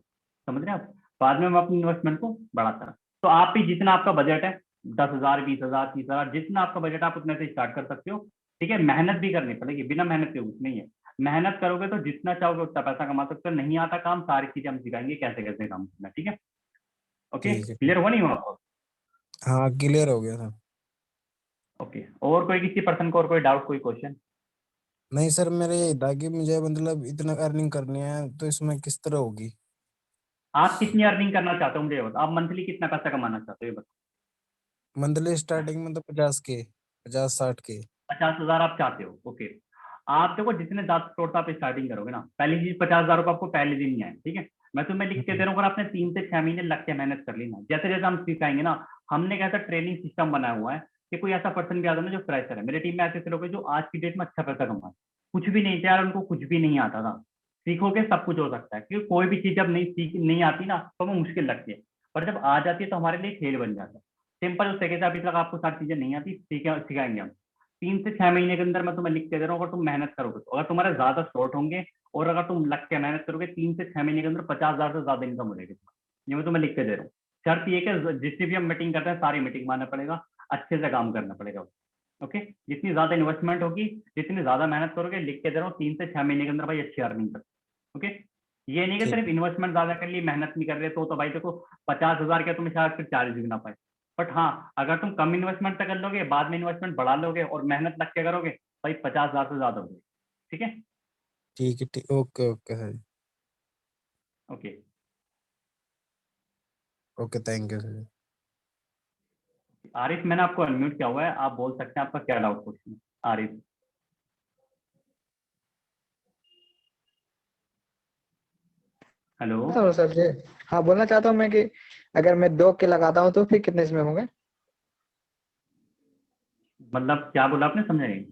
Speaker 1: समझ रहे हैं आप, बाद में मैं अपनी इन्वेस्टमेंट को बढ़ाता रहा। तो आप भी जितना आपका बजट है, 10,000, 20,000, 30,000, जितना आपका बजट आप उतने से स्टार्ट कर सकते हो, ठीक है। मेहनत भी करनी पड़ेगी, बिना मेहनत के कुछ नहीं है। मेहनत करोगे तो जितना चाहोगे उतना पैसा कमा सकते हो। नहीं आता काम, सारी चीजें हम सिखाएंगे कैसे कैसे काम करना है, ठीक है। ओके,
Speaker 5: ठीक है।
Speaker 1: क्लियर हुआ नहीं हुआ आपको?
Speaker 5: हाँ क्लियर हो गया था।
Speaker 1: ओके, और कोई किसी पर्सन को और कोई डाउट, कोई क्वेश्चन?
Speaker 5: नहीं सर, मेरा ये था कि मुझे मतलब इतना अर्निंग करनी है तो इसमें किस तरह होगी?
Speaker 1: आप कितनी अर्निंग करना चाहते हो मुझे ये बताओ, आप मंथली कितना पैसा कमाना चाहते हो ये बताओ।
Speaker 5: मंथली स्टार्टिंग में तो 50 के, 50-60 के।
Speaker 1: 50,000 आप चाहते हो, ओके। आप देखो, जितने ज्यादा स्टोर से आप स्टार्टिंग करोगे ना, पहली चीज 50,000 रुपये आपको पहले दिन ही आए, ठीक है। मैं तुम्हें लिख के दे रहा हूँ, अगर आपने 3 से 6 महीने लग के मेहनत कर ली ना, जैसे जैसे हम सिखाएंगे ना, हमने कैसा ट्रेनिंग सिस्टम बनाया हुआ है कि कोई ऐसा पर्सन भी आता है ना जो फ्रेशर है। मेरे टीम में ऐसे ऐसे लोग हैं जो आज की डेट में अच्छा पैसा कमा, कुछ भी नहीं था यार, उनको कुछ भी नहीं आता था। सीखोगे सब कुछ हो सकता है, क्योंकि कोई भी चीज जब नहीं आती ना तो हमें मुश्किल लगती है, पर जब आ जाती है तो हमारे लिए खेल बन जाता है। सिंपल उस तरीके से अभी तक आपको सारी चीजें नहीं आती, सिखाएंगे हम। 3 से 6 महीने के अंदर मैं तुम्हें लिख के दे रहा हूँ, अगर तुम मेहनत करोगे तो, अगर तुम्हारे ज्यादा शॉर्ट होंगे और अगर तुम लग के मेहनत करोगे, 3 से 6 महीने के अंदर 50,000 से ज्यादा इनकम हो जाएगी। ये मैं तुम्हें लिख के दे रहा हूँ। शर्त ये कि जितनी भी हम मीटिंग करते हैं सारी मीटिंग मानना पड़ेगा, अच्छे से काम करना पड़ेगा, ओके। जितनी ज्यादा इन्वेस्टमेंट होगी, जितनी ज्यादा मेहनत करोगे, लिख के दे रहा हूँ, 3 से 6 महीने के अंदर भाई अच्छी अर्निंग कर, ओके। ये नहीं कि
Speaker 5: ठीक।
Speaker 1: सिर्फ इन्वेस्टमेंट ज्यादा कर ली, मेहनत नहीं कर रहे, तो भाई देखो 50,000 का तुम शायद फिर 40 भी ना पाए। बट हाँ, अगर तुम कम इन्वेस्टमेंट कर लोगे, बाद में इन्वेस्टमेंट बढ़ा लोगे और मेहनत लग के करोगे, भाई 50,000 से ज्यादा होगी, ठीक है।
Speaker 5: ठीक है, ठीक, okay okay sir.
Speaker 1: Okay,
Speaker 5: okay, thank you sir.
Speaker 1: Arif मैंने आपको अनम्यूट किया हुआ है, आप बोल सकते हैं आपका क्या डाउट क्वेश्चन है, आरिफ। हेलो,
Speaker 6: तो सर जी, हाँ बोलना चाहता हूँ मैं कि अगर मैं 2 के लगाता हूँ तो फिर कितने इसमें होंगे?
Speaker 1: मतलब क्या बोला आपने, समझा नहीं?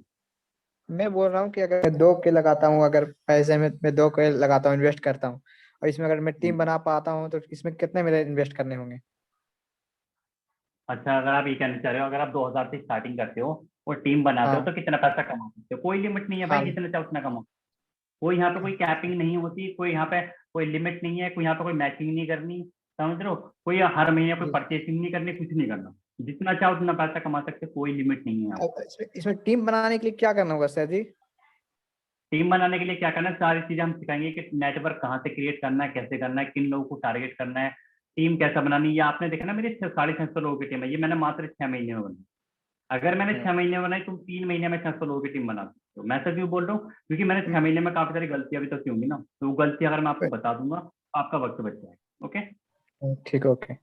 Speaker 6: मैं बोल रहा हूँ कि अगर मैं 2 के लगाता हूँ, अगर पैसे में मैं 2 के लगाता हूँ, इन्वेस्ट करता हूँ, और इसमें अगर मैं टीम बना पाता हूँ तो इसमें कितने मेरे इन्वेस्ट करने होंगे?
Speaker 1: अच्छा, अगर आप ये कहना चाह रहे हो, अगर आप 2,000 से स्टार्टिंग करते हो और टीम बनाते हो
Speaker 6: हाँ
Speaker 1: तो कितना पैसा कमा सकते हो, कोई लिमिट नहीं है भाई,
Speaker 6: हाँ
Speaker 1: जितना चाहो उतना कमाओ। कोई यहाँ पे कोई कैपिंग नहीं होती, कोई यहाँ पे कोई लिमिट नहीं है, कोई यहाँ पे कोई मैचिंग नहीं करनी, समझ रहे हो, कोई हर महीने कोई
Speaker 6: जी।
Speaker 1: परचेसिंग नहीं करनी, कुछ नहीं करना, जितना चाहो उतना पैसा कमा सकते हो, कोई लिमिट नहीं है यहाँ पे।
Speaker 6: अब इसमें टीम बनाने के लिए क्या करना होगा सर जी?
Speaker 1: टीम बनाने के लिए क्या करना है, सारी चीजें हम सिखाएंगे कि नेटवर्क कहाँ से क्रिएट करना है, कैसे करना है, किन लोगों को टारगेट करना है, टीम कैसा बनानी है। ये आपने देखा ना, मेरी 650 लोगों की टीम है, ये मैंने मात्र 6 महीने में बनाई। अगर मैंने 6 महीने में बनाई, तुम 3 महीने में 600 लोगों की टीम बना सकते हो। मैं तो क्यों बोल रहा हूँ, क्योंकि मैंने 6 महीने में काफी सारी गलतियां अभी तक की होंगी ना, तो वो गलती अगर मैं आपको बता दूंगा तो आपका वक्त बच जाएगा, ओके।
Speaker 6: ठीक, ओके,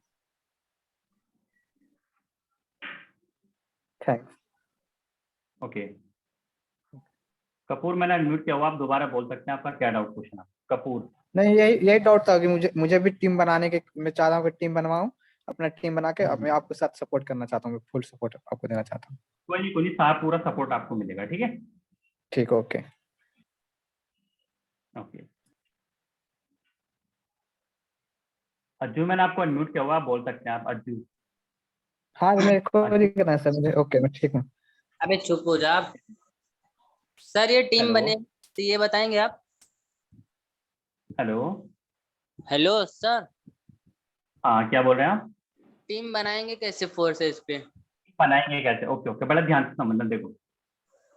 Speaker 6: थैंक्स।
Speaker 1: ओके, कपूर मैंने म्यूट किया हुआ, आप दोबारा बोल सकते हैं, आपका क्या डाउट क्वेश्चन है कपूर?
Speaker 6: नहीं, यही डाउट था कि मुझे भी टीम बनाने के, मैं चाहता हूँ कि टीम बनवाऊँ, अपना टीम बना के अब मैं आपके साथ सपोर्ट करना चाहता हूँ, फुल सपोर्ट आपको देना चाहता हूँ।
Speaker 1: कोई नहीं, सारा पूरा सपोर्ट आपको मिलेगा, ठीक है।
Speaker 6: ठीक, ओके।
Speaker 1: ओके, अज्जू मैंने आपको अनम्यूट किया हुआ, आप बोल सकते हैं, आप अज्जू।
Speaker 6: हाँ मेरे को
Speaker 1: अज्जू,
Speaker 6: नहीं करना है सर, मुझे ओके, मैं ठीक हूँ।
Speaker 7: अबे चुप हो जा आप। सर ये टीम
Speaker 1: हेलो
Speaker 7: बने तो ये बताएंगे आप?
Speaker 1: हेलो,
Speaker 7: हेलो सर,
Speaker 1: हाँ क्या बोल रहे हैं आप?
Speaker 7: टीम बनाएंगे कैसे फोर्सेस पे?
Speaker 1: बनाएंगे कैसे, ओके ओके, बड़ा ध्यान से समझना। देखो,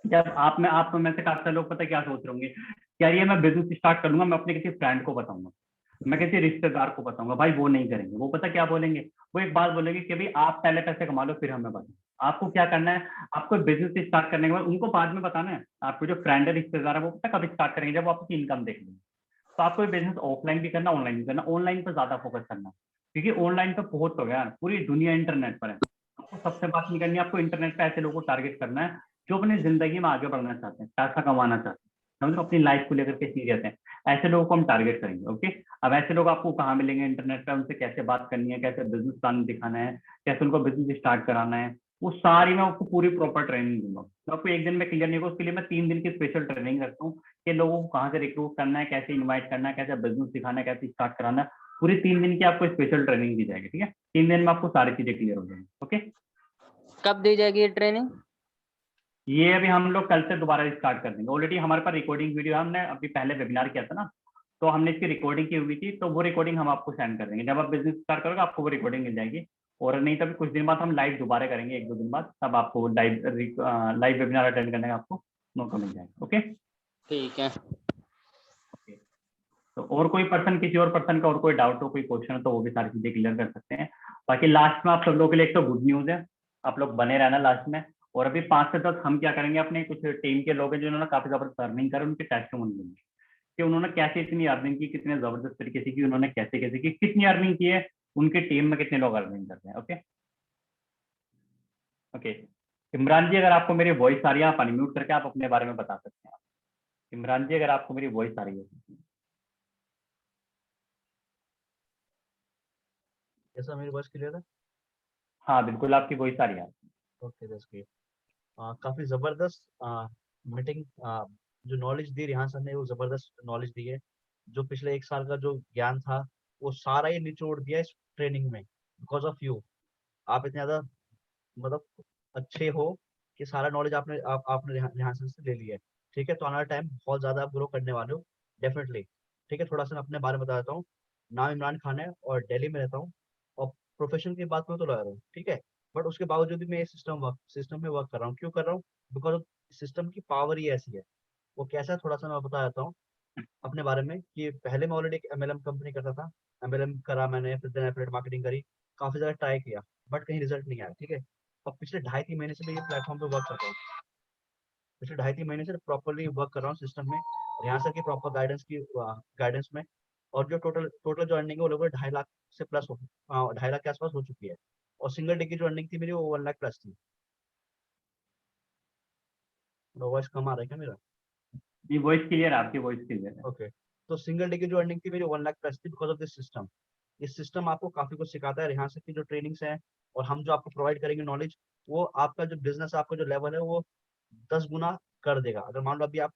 Speaker 1: जब आप में से काफी सारे लोग पता है क्या सोच रहे होंगे, क्या ये मैं बिजनेस स्टार्ट कर लूंगा, मैं अपने किसी फ्रेंड को बताऊंगा, मैं किसी रिश्तेदार को बताऊंगा, भाई वो नहीं करेंगे। वो पता क्या बोलेंगे, वो एक बात बोलेंगे कि भाई आप पहले पैसे कमा लो फिर हमें बताओ। आपको क्या करना है, आपको बिजनेस स्टार्ट करने के बाद उनको बाद में बताना है। आपको जो फ्रेंड है, रिश्तेदार है, वो पता कब स्टार्ट करेंगे, जब वो आपकी इनकम देख लेंगे। तो आपको बिजनेस ऑफलाइन भी करना, ऑनलाइन भी करना, ऑनलाइन पर ज्यादा फोकस करना, क्योंकि ऑनलाइन तो बहुत हो गया, पूरी दुनिया इंटरनेट पर है। आपको सबसे बात नहीं करनी, आपको इंटरनेट पे ऐसे लोगों को टारगेट करना है जो अपनी जिंदगी में आगे बढ़ना चाहते हैं, पैसा कमाना चाहते हैं, समझ लो, अपनी लाइफ को लेकर के सीरियस हैं, ऐसे लोगों को हम टारगेट करेंगे। ओके, अब ऐसे लोग आपको कहाँ मिलेंगे? इंटरनेट पे उनसे कैसे बात करनी है, कैसे बिजनेस प्लान दिखाना है, कैसे उनको बिजनेस स्टार्ट कराना है, वो सारी मैं आपको पूरी प्रॉपर ट्रेनिंग दूंगा। तो आपको एक दिन में क्लियर नहीं होगा, उसके लिए मैं 3 दिन की स्पेशल ट्रेनिंग रखता हूँ कि लोगों को कहाँ से रिक्रूट करना है, कैसे इन्वाइट करना है, कैसे बिजनेस दिखाना है, कैसे स्टार्ट कराना है। पूरी 3 दिन की आपको स्पेशल ट्रेनिंग दी जाएगी। ठीक है, 3 दिन में आपको सारी चीजें क्लियर हो जाएंगी। ओके,
Speaker 7: कब दी जाएगी ये ट्रेनिंग?
Speaker 1: ये अभी हम लोग कल से दोबारा स्टार्ट कर देंगे। ऑलरेडी हमारे पास रिकॉर्डिंग वीडियो, हमने अभी पहले वेबिनार किया था ना, तो हमने इसकी रिकॉर्डिंग की हुई थी, तो वो रिकॉर्डिंग हम आपको सेंड कर देंगे। जब आप बिजनेस स्टार्ट करोगे आपको वो रिकॉर्डिंग मिल जाएगी, और नहीं तो कुछ दिन बाद हम लाइव दोबारा करेंगे, 1-2 दिन बाद, तब आपको लाइव वेबिनार अटेंड करने का आपको मौका मिल जाएगा। ओके,
Speaker 7: ठीक है।
Speaker 1: तो और कोई पर्सन, किसी और पर्सन का और कोई डाउट हो, कोई क्वेश्चन हो, तो वो भी सारी चीजें क्लियर कर सकते हैं। बाकी लास्ट में आप सब लोगों के लिए एक तो गुड न्यूज है, आप लोग बने रहना लास्ट में। और अभी 5 से 10 हम क्या करेंगे, अपने कुछ टीम के लोग हैं जिन्होंने काफी जबरदस्त अर्निंग कर, उनके टेस्टिमोनी देंगे कि उन्होंने कैसे इतनी अर्निंग की, कितने जबरदस्त तरीके से की, उन्होंने कैसे कैसे की, कितनी अर्निंग की है, उनके टीम में कितने लोग अर्निंग करते हैं। ओके ओके, इमरान जी अगर आपको मेरी वॉइस आ रही है, आप अनम्यूट करके आप अपने बारे में बता सकते हैं। इमरान जी अगर आपको मेरी वॉइस आ रही है।
Speaker 8: कैसा, मेरी वॉइस क्लियर है?
Speaker 1: हाँ बिल्कुल, आपकी वॉइस आ रही है।
Speaker 8: Okay, that's great. काफी जबरदस्त मीटिंग, जो नॉलेज दी रिहान सर ने, वो जबरदस्त नॉलेज दी है। जो पिछले 1 साल का जो ज्ञान था वो सारा ही निचोड़ दिया इस ट्रेनिंग में, बिकॉज ऑफ यू। आप इतने ज्यादा मतलब अच्छे हो कि सारा नॉलेज आपने रिहान सर से ले लिया है। ठीक है, तो आने वाला टाइम बहुत ज्यादा आप ग्रो करने वाले हो डेफिनेटली। ठीक है, थोड़ा सा मैं अपने बारे में बता देता हूँ। नाम इमरान खान है और दिल्ली में रहता हूँ, और प्रोफेशन की बात करूँ तो लॉयर हूँ। ठीक है, बट उसके बावजूद भी मैं ये सिस्टम में वर्क कर रहा हूँ। क्यों कर रहा हूँ? बिकॉज ऑफ सिस्टम की पावर ही ऐसी है। वो कैसा है थोड़ा सा मैं बता देता हूँ अपने बारे में। कि पहले मैं ऑलरेडी एक एमएलएम कंपनी करता था, एमएलएम करा मैंने, फिर देन एफिलिएट मार्केटिंग करी, काफी ज्यादा ट्राई किया, बट कहीं रिजल्ट नहीं आया। ठीक है, और पिछले 2.5-3 महीने से मैं ये प्लेटफॉर्म पे वर्क कर रहा हूँ। पिछले 2.5-3 महीने से प्रॉपरली वर्क कर रहा हूँ सिस्टम में, यहाँ से की प्रॉपर गाइडेंस में। और जो टोटल जो अर्निंग है वो लगभग 2.5 लाख से प्लस हो, 2.5 लाख के आसपास हो चुकी है। और सिंगल डे की जो अर्निंग थी मेरी वो 1 लाख प्लस थी। वॉइस कम आ रहा है क्या मेरा?
Speaker 1: ये वॉइस क्लियर है, आपकी वॉइस क्लियर है।
Speaker 8: ओके, तो सिंगल डे की जो अर्निंग थी मेरी 1 लाख प्लस थी बिकॉज ऑफ दिस सिस्टम। इस सिस्टम आपको काफी कुछ सिखाता है। यहाँ से की जो ट्रेनिंग्स हैं और हम जो आपको प्रोवाइड करेंगे नॉलेज, वो आपका जो बिजनेस, आपका जो लेवल है वो 10 गुना कर देगा। अगर मान लो अभी आप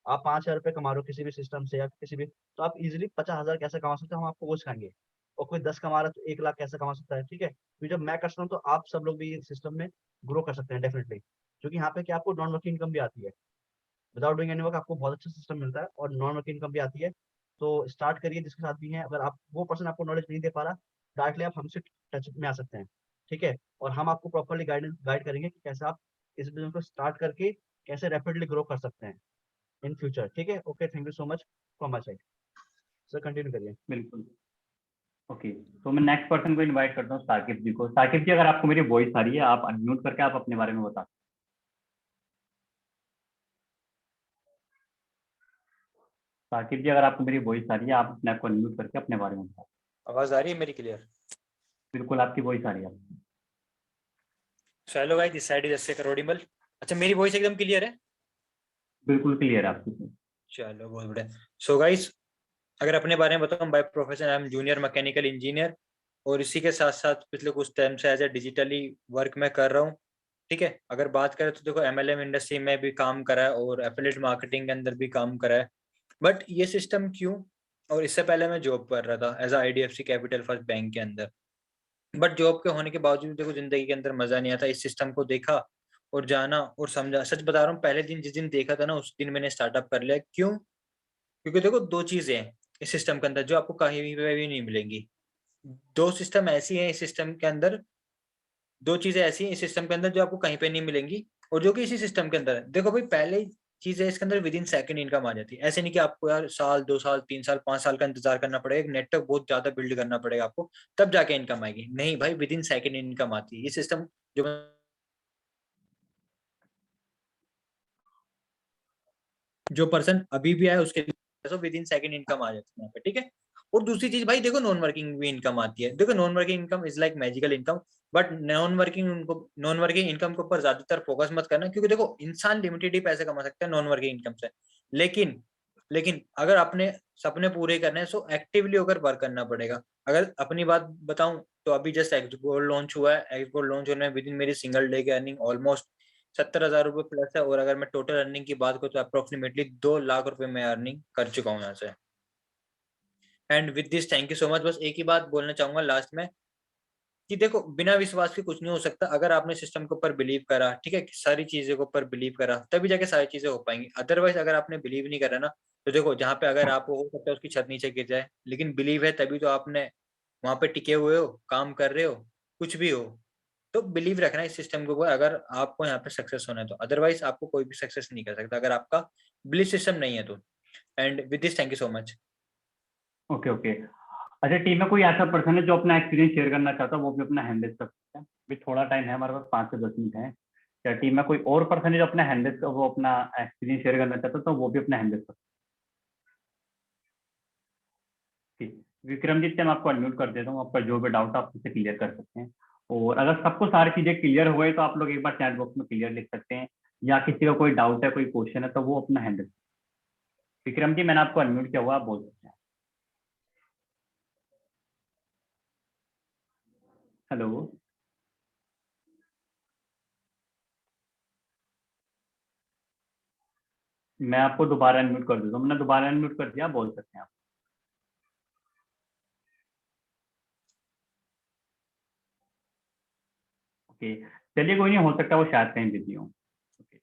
Speaker 8: 5,000 रुपये कमा रहे हो किसी भी सिस्टम से या किसी भी, तो आप इजिली 50,000 कैसे कमा सकते हो, हम आपको वो सिखाएंगे। और कोई 10 कमा रहा है तो 1 लाख कैसे कमा सकता है। ठीक है, तो जब मैं करता हूँ तो आप सब लोग भी सिस्टम में ग्रो कर सकते हैं डेफिनेटली, क्योंकि यहाँ पे क्या आपको नॉन वर्किंग इनकम भी आती है। विदाउट डूइंग एनी वर्क आपको बहुत अच्छा सिस्टम मिलता है और नॉन वर्किंग इनकम भी आती है। तो स्टार्ट करिए जिसके साथ भी है। अगर आप वो पर्सन आपको नॉलेज नहीं दे पा रहा, डायरेक्टली आप हमसे टच में आ सकते हैं। ठीक है, और हम आपको प्रॉपरली गाइड करेंगे कि कैसे आप इस बिजनेस को स्टार्ट करके कैसे रैपिडली ग्रो कर सकते हैं इन फ्यूचर। ठीक है, okay, thank you so much from my side. Sir continue करिए।
Speaker 1: बिल्कुल। ओके, तो मैं नेक्स्ट पर्सन को इनवाइट करता हूँ, साकिब जी को। साकिब जी अगर आपको मेरी वॉइस आ रही है, आप अनम्यूट करके आप अपने बारे में बता। साकिब जी अगर आपको मेरी वॉइस आ रही है, आप अपने आप को अनम्यूट करके अपने बारे में बता।
Speaker 9: आवाज आ रही है मेरी क्लियर?
Speaker 1: बिल्कुल, आपकी वॉइस आ रही है।
Speaker 9: So hello guys, this side is S K Karorimal. अच्छा, मेरी वॉइस एकदम क्लियर है?
Speaker 1: बिल्कुल क्लियर है आपकी।
Speaker 9: चलो बहुत बढ़िया। सो गाइस, अगर अपने बारे में बताऊं, by profession I am junior mechanical engineer, और इसी के साथ साथ पिछले कुछ टाइम से एज ए डिजिटली वर्क मैं कर रहा हूँ। ठीक है, अगर बात करें तो देखो, एमएलएम इंडस्ट्री में भी काम करा है और एफिलिएट मार्केटिंग के अंदर भी काम करा है। बट ये सिस्टम क्यों? और इससे पहले मैं जॉब कर रहा था as IDFC capital first bank के अंदर। बट जॉब के होने के बावजूद देखो, जिंदगी के अंदर मजा नहीं आता। इस सिस्टम को देखा और जाना और समझा। सच बता रहा हूँ, पहले दिन जिस दिन देखा था ना, उस दिन मैंने स्टार्टअप कर लिया। क्यों? क्योंकि देखो, 2 चीजें हैं इस सिस्टम के अंदर जो आपको कहीं पे भी नहीं मिलेंगी। 2 सिस्टम ऐसी हैं इस सिस्टम के अंदर, 2 चीजें ऐसी हैं इस सिस्टम के अंदर जो आपको कहीं पे नहीं मिलेंगी, और जो कि इसी सिस्टम के अंदर है। देखो भाई, पहले चीज है इसके अंदर, विद इन सेकंड इनकम आ जाती है। ऐसे नहीं कि आपको यार साल 2 साल 3 साल 5 साल का इंतजार करना पड़ेगा, एक नेटवर्क बहुत ज्यादा बिल्ड करना पड़ेगा आपको, तब जाके इनकम आएगी। नहीं भाई, विद इन सेकंड इनकम आती है। ये सिस्टम जो पर्सन अभी भी आए उसके लिए विद इन सेकंड इनकम आ जाती है यहाँ पे। ठीक है, और दूसरी चीज भाई देखो, नॉन वर्किंग भी इनकम आती है। देखो, non working income is like magical income, but non working income के ऊपर ज्यादातर फोकस मत करना, क्योंकि देखो, इंसान लिमिटेड ही पैसे कमा सकता है नॉन वर्किंग इनकम से। लेकिन अगर अपने सपने पूरे करने हैं तो एक्टिवली होकर वर्क करना पड़ेगा। अगर अपनी बात बताऊं तो अभी जस्ट एक्स गोल्ड लॉन्च हुआ है। एक्स गोल्ड लॉन्च होने में विद इन मेरी सिंगल डे की अर्निंग ऑलमोस्ट 70,000 रुपये प्लस है, और अगर मैं टोटल अर्निंग की बात करूँ तो अप्रोक्सीमेटली 2 लाख रुपए मैं अर्निंग कर चुका हूँ यहाँ से। And with this thank you so much. बस एक ही बात बोलना चाहूंगा लास्ट में कि देखो, बिना विश्वास के कुछ नहीं हो सकता। अगर आपने सिस्टम के ऊपर बिलीव करा, ठीक है, कि सारी चीजों के ऊपर बिलीव करा, तभी जाके सारी चीजें हो पाएंगी। अदरवाइज अगर आपने बिलीव नहीं करा ना, तो देखो जहाँ पे अगर आप हो सकता है उसकी छत नीचे गिर जाए, लेकिन बिलीव है तभी तो आपने वहां पे टिके हुए हो, काम कर रहे हो, कुछ भी हो। तो बिलीव रखना इस सिस्टम के ऊपर अगर आपको यहाँ पे सक्सेस होना है तो। अदरवाइज आपको कोई भी सक्सेस नहीं कर सकता अगर आपका बिलीव सिस्टम नहीं है तो। And with this thank you so much.
Speaker 1: Okay okay. अच्छा, टीम में कोई ऐसा पर्सन है जो अपना एक्सपीरियंस शेयर करना चाहता है, वो भी अपना हैंड रेज कर सकता है। अभी थोड़ा टाइम है हमारे पास, 5 से 10 मिनट है। क्या टीम में कोई और पर्सन है जो अपना हैंड रेज, वो अपना एक्सपीरियंस शेयर करना चाहता है, तो वो भी अपना हैंड रेज कर सकता है। ठीक, विक्रमजीत से मैं आपको अनम्यूट कर देता हूँ, आपका जो भी डाउट है आप उससे क्लियर कर सकते हैं। और अगर सबको सारी चीजें क्लियर हुए तो आप लोग एक बार चैट बॉक्स में क्लियर लिख सकते हैं, या किसी का कोई डाउट है, कोई क्वेश्चन है, तो वो अपना हैंड रेज। विक्रम जी, मैंने आपको अनम्यूट किया हुआ, आप बोल सकते हैं। हेलो, मैं आपको दोबारा अनम्यूट कर देता हूँ, मैंने दोबारा अनम्यूट कर दिया, बोल सकते हैं आप। ओके, चलिए कोई नहीं, हो सकता है वो शायद कहीं बिजी हो। ओके,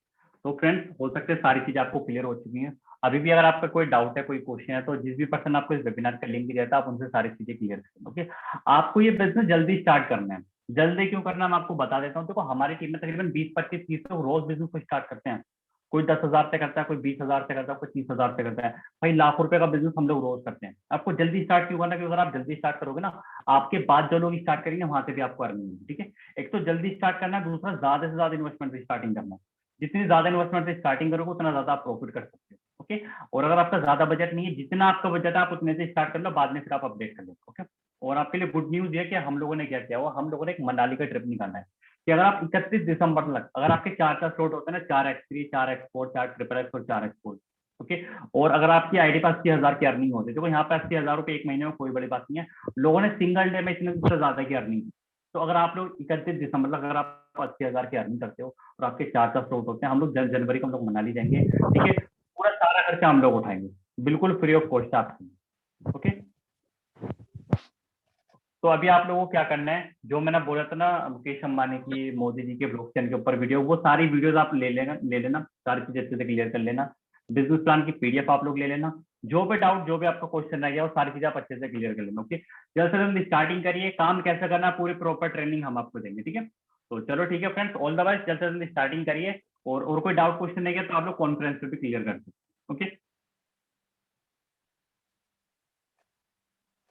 Speaker 1: तो फ्रेंड्स, हो सकता है सारी चीजें आपको क्लियर हो चुकी हैं। अभी भी अगर आपका कोई डाउट है, कोई क्वेश्चन है, तो जिस भी पर्सन आपको इस वेबिनार का लिंक दिया था, आप उनसे सारी चीजें क्लियर करें। ओके, आपको ये बिजनेस जल्दी स्टार्ट करना है। जल्दी क्यों करना है मैं आपको बता देता हूँ। देखो, हमारी टीम में तकरीबन 20-25-30 लोग रोज बिजनेस को स्टार्ट करते हैं। कोई 10,000 से करता है, कोई 20,000 से करता है, कोई 30,000 से करता है। भाई, लाखों रुपए का बिजनेस हम लोग रोज करते हैं। आपको जल्दी स्टार्ट क्यों करना है? क्योंकि अगर आप जल्दी स्टार्ट करोगे ना, आपके बाद जो लोग स्टार्ट करेंगे वहां से भी आपको अर्निंग होगी। ठीक है, एक तो जल्दी स्टार्ट करना है, दूसरा ज्यादा से ज्यादा इन्वेस्टमेंट से स्टार्टिंग करना है। जितनी ज्यादा इन्वेस्टमेंट से स्टार्टिंग करोगे उतना ज्यादा आप प्रॉफिट कर सकते हो। ओके, और अगर आपका ज्यादा बजट नहीं है, जितना आपका बजट है आप उतने से स्टार्ट कर लो, बाद में फिर आप अपडेट कर लो। ओके, और आपके लिए गुड न्यूज ये कि हम लोगों ने क्या किया हुआ, हम लोगों ने एक मनाली का ट्रिप निकाला है कि अगर आप 31 दिसंबर तक, अगर आपके 4 स्लॉट होते हैं ना, 4x3, 4x4, 4XXX और 4x4। ओके, और अगर आपकी आईडी पर 80,000 की अर्निंग होती है, देखो यहाँ पे 80,000 रुपए एक महीने में कोई बड़ी बात नहीं है। लोगों ने सिंगल डे में इतने से ज्यादा की अर्निंग की। तो अगर आप लोग 31 दिसंबर तक अगर आप 80,000 की अर्निंग करते हो और आपके 4 स्लॉट होते हैं, हम लोग जनवरी को हम लोग मनाली जाएंगे। ठीक है, पूरा सारा खर्चा हम लोग उठाएंगे, बिल्कुल फ्री ऑफ कॉस्ट आपके। ओके, तो अभी आप लोगों को क्या करना है, जो मैंने बोला था ना मुकेश अंबानी की, मोदी जी के ब्लॉकचेन के ऊपर वीडियो, वो सारी वीडियोस आप ले लेना, सारी चीजें अच्छे से क्लियर कर लेना। बिजनेस प्लान की पीडीएफ आप लोग ले लेना। जो भी डाउट, जो भी आपका क्वेश्चन रह गया, वो सारी चीजें आप अच्छे से क्लियर कर लेना। ओके, जल्द से जल्द स्टार्टिंग करिए, काम कैसे करना है पूरी प्रॉपर ट्रेनिंग हम आपको देंगे। ठीक है, तो चलो ठीक है फ्रेंड्स, ऑल द बेस्ट, जल्द से जल्द स्टार्टिंग करिए। और कोई डाउट क्वेश्चन नहीं है तो आप लोग कॉन्फ्रेंस पे भी क्लियर कर सकते। ओके।